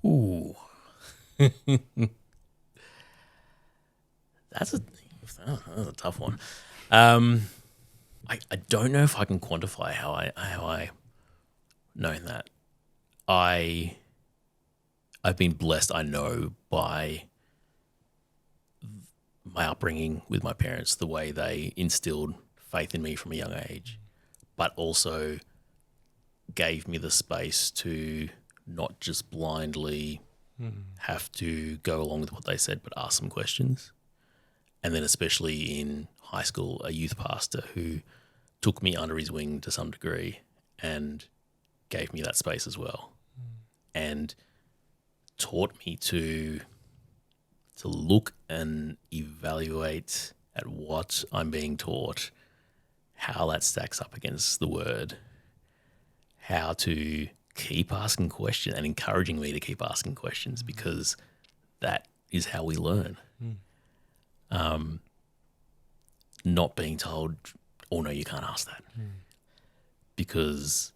Speaker 1: Ooh. That's a tough one. I don't know if I can quantify how I known that. I've been blessed, I know, by my upbringing with my parents, the way they instilled faith in me from a young age, but also gave me the space to not just blindly have to go along with what they said, but ask some questions. And then especially in high school, a youth pastor who took me under his wing to some degree and gave me that space as well. And taught me to look and evaluate at what I'm being taught, how that stacks up against the word, how to keep asking questions and encouraging me to keep asking questions, because that is how we learn. Not being told, oh no, you can't ask that. Because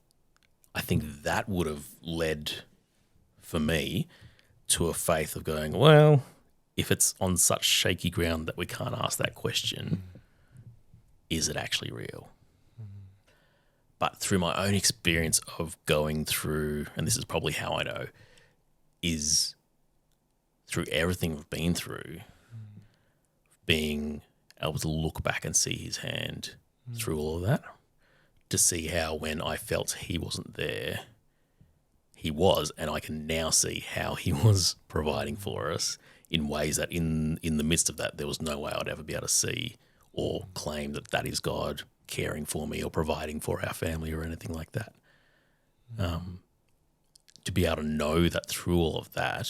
Speaker 1: I think that would have led for me to a faith of going, well, if it's on such shaky ground that we can't ask that question, is it actually real? But through my own experience of going through, and this is probably how I know, is through everything I've been through, being able to look back and see his hand through all of that, to see how when I felt he wasn't there, he was, and I can now see how he was providing for us in ways that in the midst of that, there was no way I'd ever be able to see or claim that that is God caring for me or providing for our family or anything like that. To be able to know that through all of that,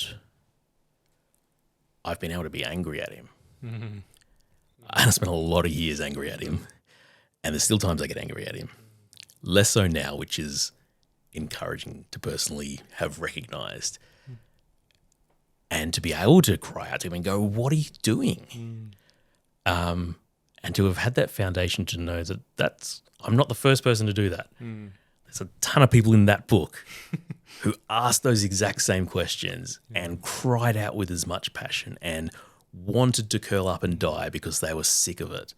Speaker 1: I've been able to be angry at him. And I spent a lot of years angry at him, and there's still times I get angry at him. Less so now, which is encouraging to personally have recognised, and to be able to cry out to him and go, what are you doing? And to have had that foundation to know that I'm not the first person to do that. There's a ton of people in that book who asked those exact same questions and cried out with as much passion and wanted to curl up and die because they were sick of it,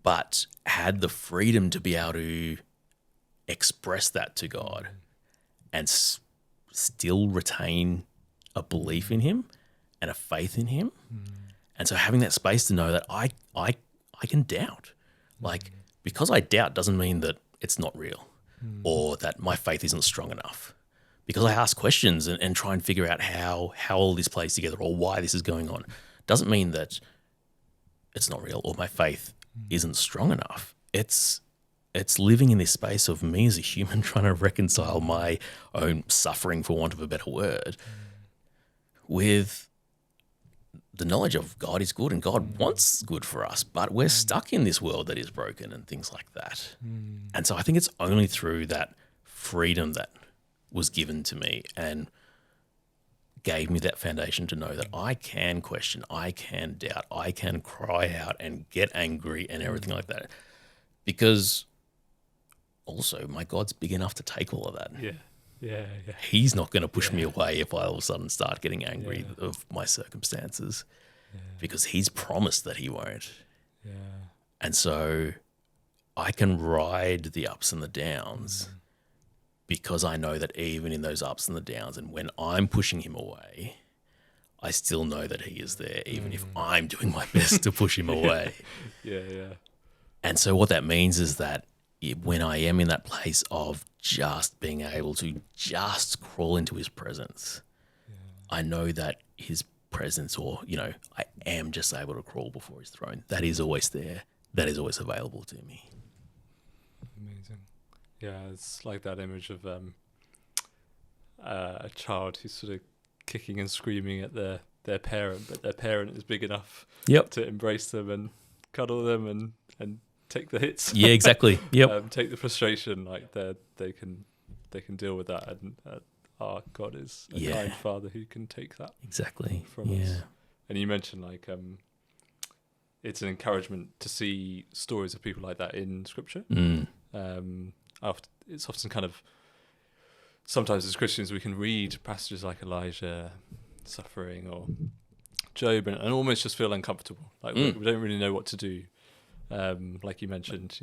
Speaker 1: but had the freedom to be able to express that to God and still retain a belief in him and a faith in him. And so having that space to know that I can doubt. Like, because I doubt doesn't mean that it's not real or that my faith isn't strong enough. because I ask questions and try and figure out how all this plays together or why this is going on. Doesn't mean that it's not real or my faith isn't strong enough. It's living in this space of me as a human trying to reconcile my own suffering, for want of a better word, with the knowledge of God is good and God wants good for us, but we're stuck in this world that is broken and things like that. And so I think it's only through that freedom that was given to me and gave me that foundation to know that I can question, I can doubt, I can cry out and get angry and everything like that. Because also my God's big enough to take all of that.
Speaker 2: Yeah.
Speaker 1: He's not going to push me away if I all of a sudden start getting angry of my circumstances because he's promised that he won't.
Speaker 2: Yeah.
Speaker 1: And so I can ride the ups and the downs because I know that even in those ups and the downs and when I'm pushing him away, I still know that he is there, even if I'm doing my best to push him away.
Speaker 2: Yeah.
Speaker 1: And so what that means is that when I am in that place of just being able to just crawl into his presence, I know that his presence or, I am just able to crawl before his throne. That is always there. That is always available to me.
Speaker 2: Amazing. Yeah, it's like that image of a child who's sort of kicking and screaming at their parent, but their parent is big enough to embrace them and cuddle them and take the hits.
Speaker 1: Yeah, exactly. Yep.
Speaker 2: Take the frustration, like they can deal with that, and our God is a kind Father who can take that from us. And you mentioned it's an encouragement to see stories of people like that in Scripture. It's often kind of, sometimes as Christians we can read passages like Elijah suffering or Job and almost just feel uncomfortable. Like we don't really know what to do. Like you mentioned,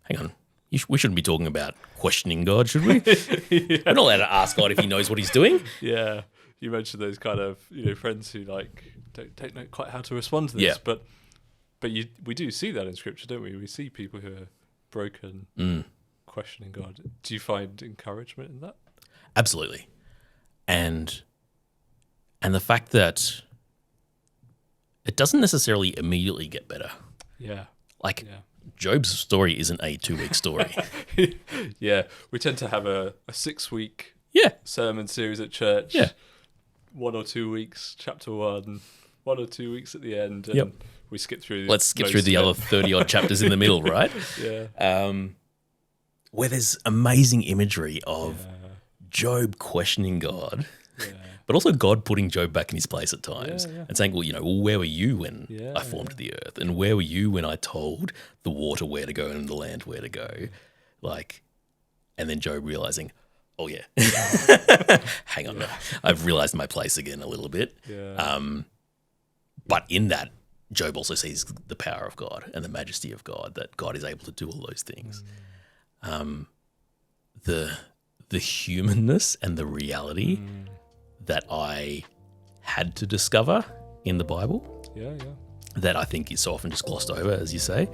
Speaker 1: Hang on. We shouldn't be talking about questioning God, should we? We're not allowed to ask God if he knows what he's doing.
Speaker 2: Yeah. You mentioned those kind of, friends who don't know quite how to respond to this. But we do see that in Scripture, don't we? We see people who are broken, questioning God. Do you find encouragement in that?
Speaker 1: Absolutely. And the fact that it doesn't necessarily immediately get better.
Speaker 2: Yeah.
Speaker 1: Job's story isn't a 2-week story.
Speaker 2: Yeah. We tend to have a 6-week sermon series at church.
Speaker 1: Yeah.
Speaker 2: 1 or 2 weeks, chapter 1, 1 or 2 weeks at the end. And we skip through.
Speaker 1: Let's skip through the other 30-odd chapters in the middle, right?
Speaker 2: Yeah.
Speaker 1: Where there's amazing imagery of Job questioning God. But also God putting Job back in his place at times and saying, well, where were you when I formed the earth? And where were you when I told the water where to go and the land where to go? And then Job realizing, oh, yeah, hang on, I've realized my place again a little bit.
Speaker 2: Yeah.
Speaker 1: But in that, Job also sees the power of God and the majesty of God, that God is able to do all those things. The humanness and the reality that I had to discover in the Bible.
Speaker 2: Yeah.
Speaker 1: That I think is so often just glossed over, as you say,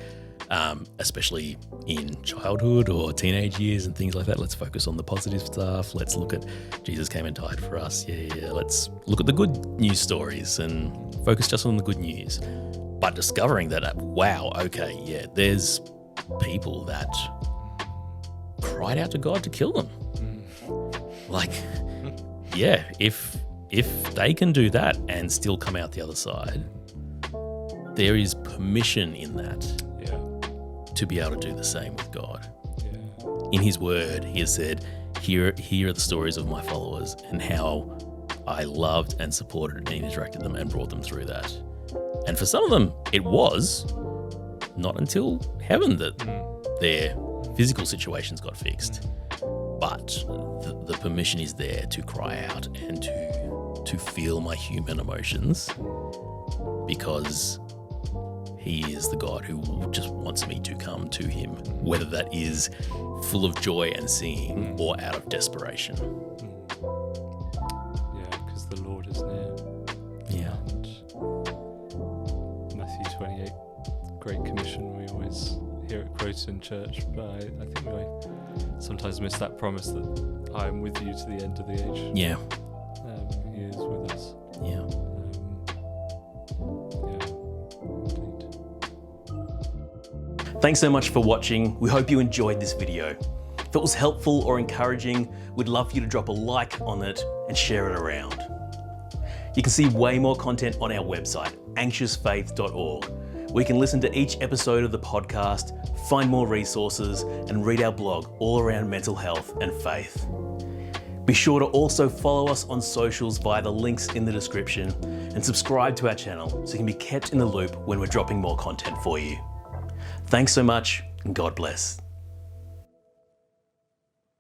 Speaker 1: especially in childhood or teenage years and things like that. Let's focus on the positive stuff. Let's look at Jesus came and died for us. Yeah. Let's look at the good news stories and focus just on the good news. But discovering that, there's people that cried out to God to kill them. If they can do that and still come out the other side, there is permission in that to be able to do the same with God. Yeah. In his word, he has said, here are the stories of my followers and how I loved and supported and interacted them and brought them through that. And for some of them, it was not until heaven that their physical situations got fixed. But the permission is there to cry out and to feel my human emotions, because he is the God who just wants me to come to him, whether that is full of joy and singing or out of desperation.
Speaker 2: Yeah, because the Lord is near.
Speaker 1: Yeah.
Speaker 2: And Matthew 28, Great Commission, we always hear it quoted in church, but I think I sometimes miss that promise that I am with you to the end of the age.
Speaker 1: Yeah.
Speaker 2: He is with us.
Speaker 1: Yeah.
Speaker 2: Indeed.
Speaker 1: Thanks so much for watching. We hope you enjoyed this video. If it was helpful or encouraging, we'd love for you to drop a like on it and share it around. You can see way more content on our website, anxiousfaith.org, where you can listen to each episode of the podcast, find more resources, and read our blog all around mental health and faith. Be sure to also follow us on socials via the links in the description and subscribe to our channel so you can be kept in the loop when we're dropping more content for you. Thanks so much, and God bless.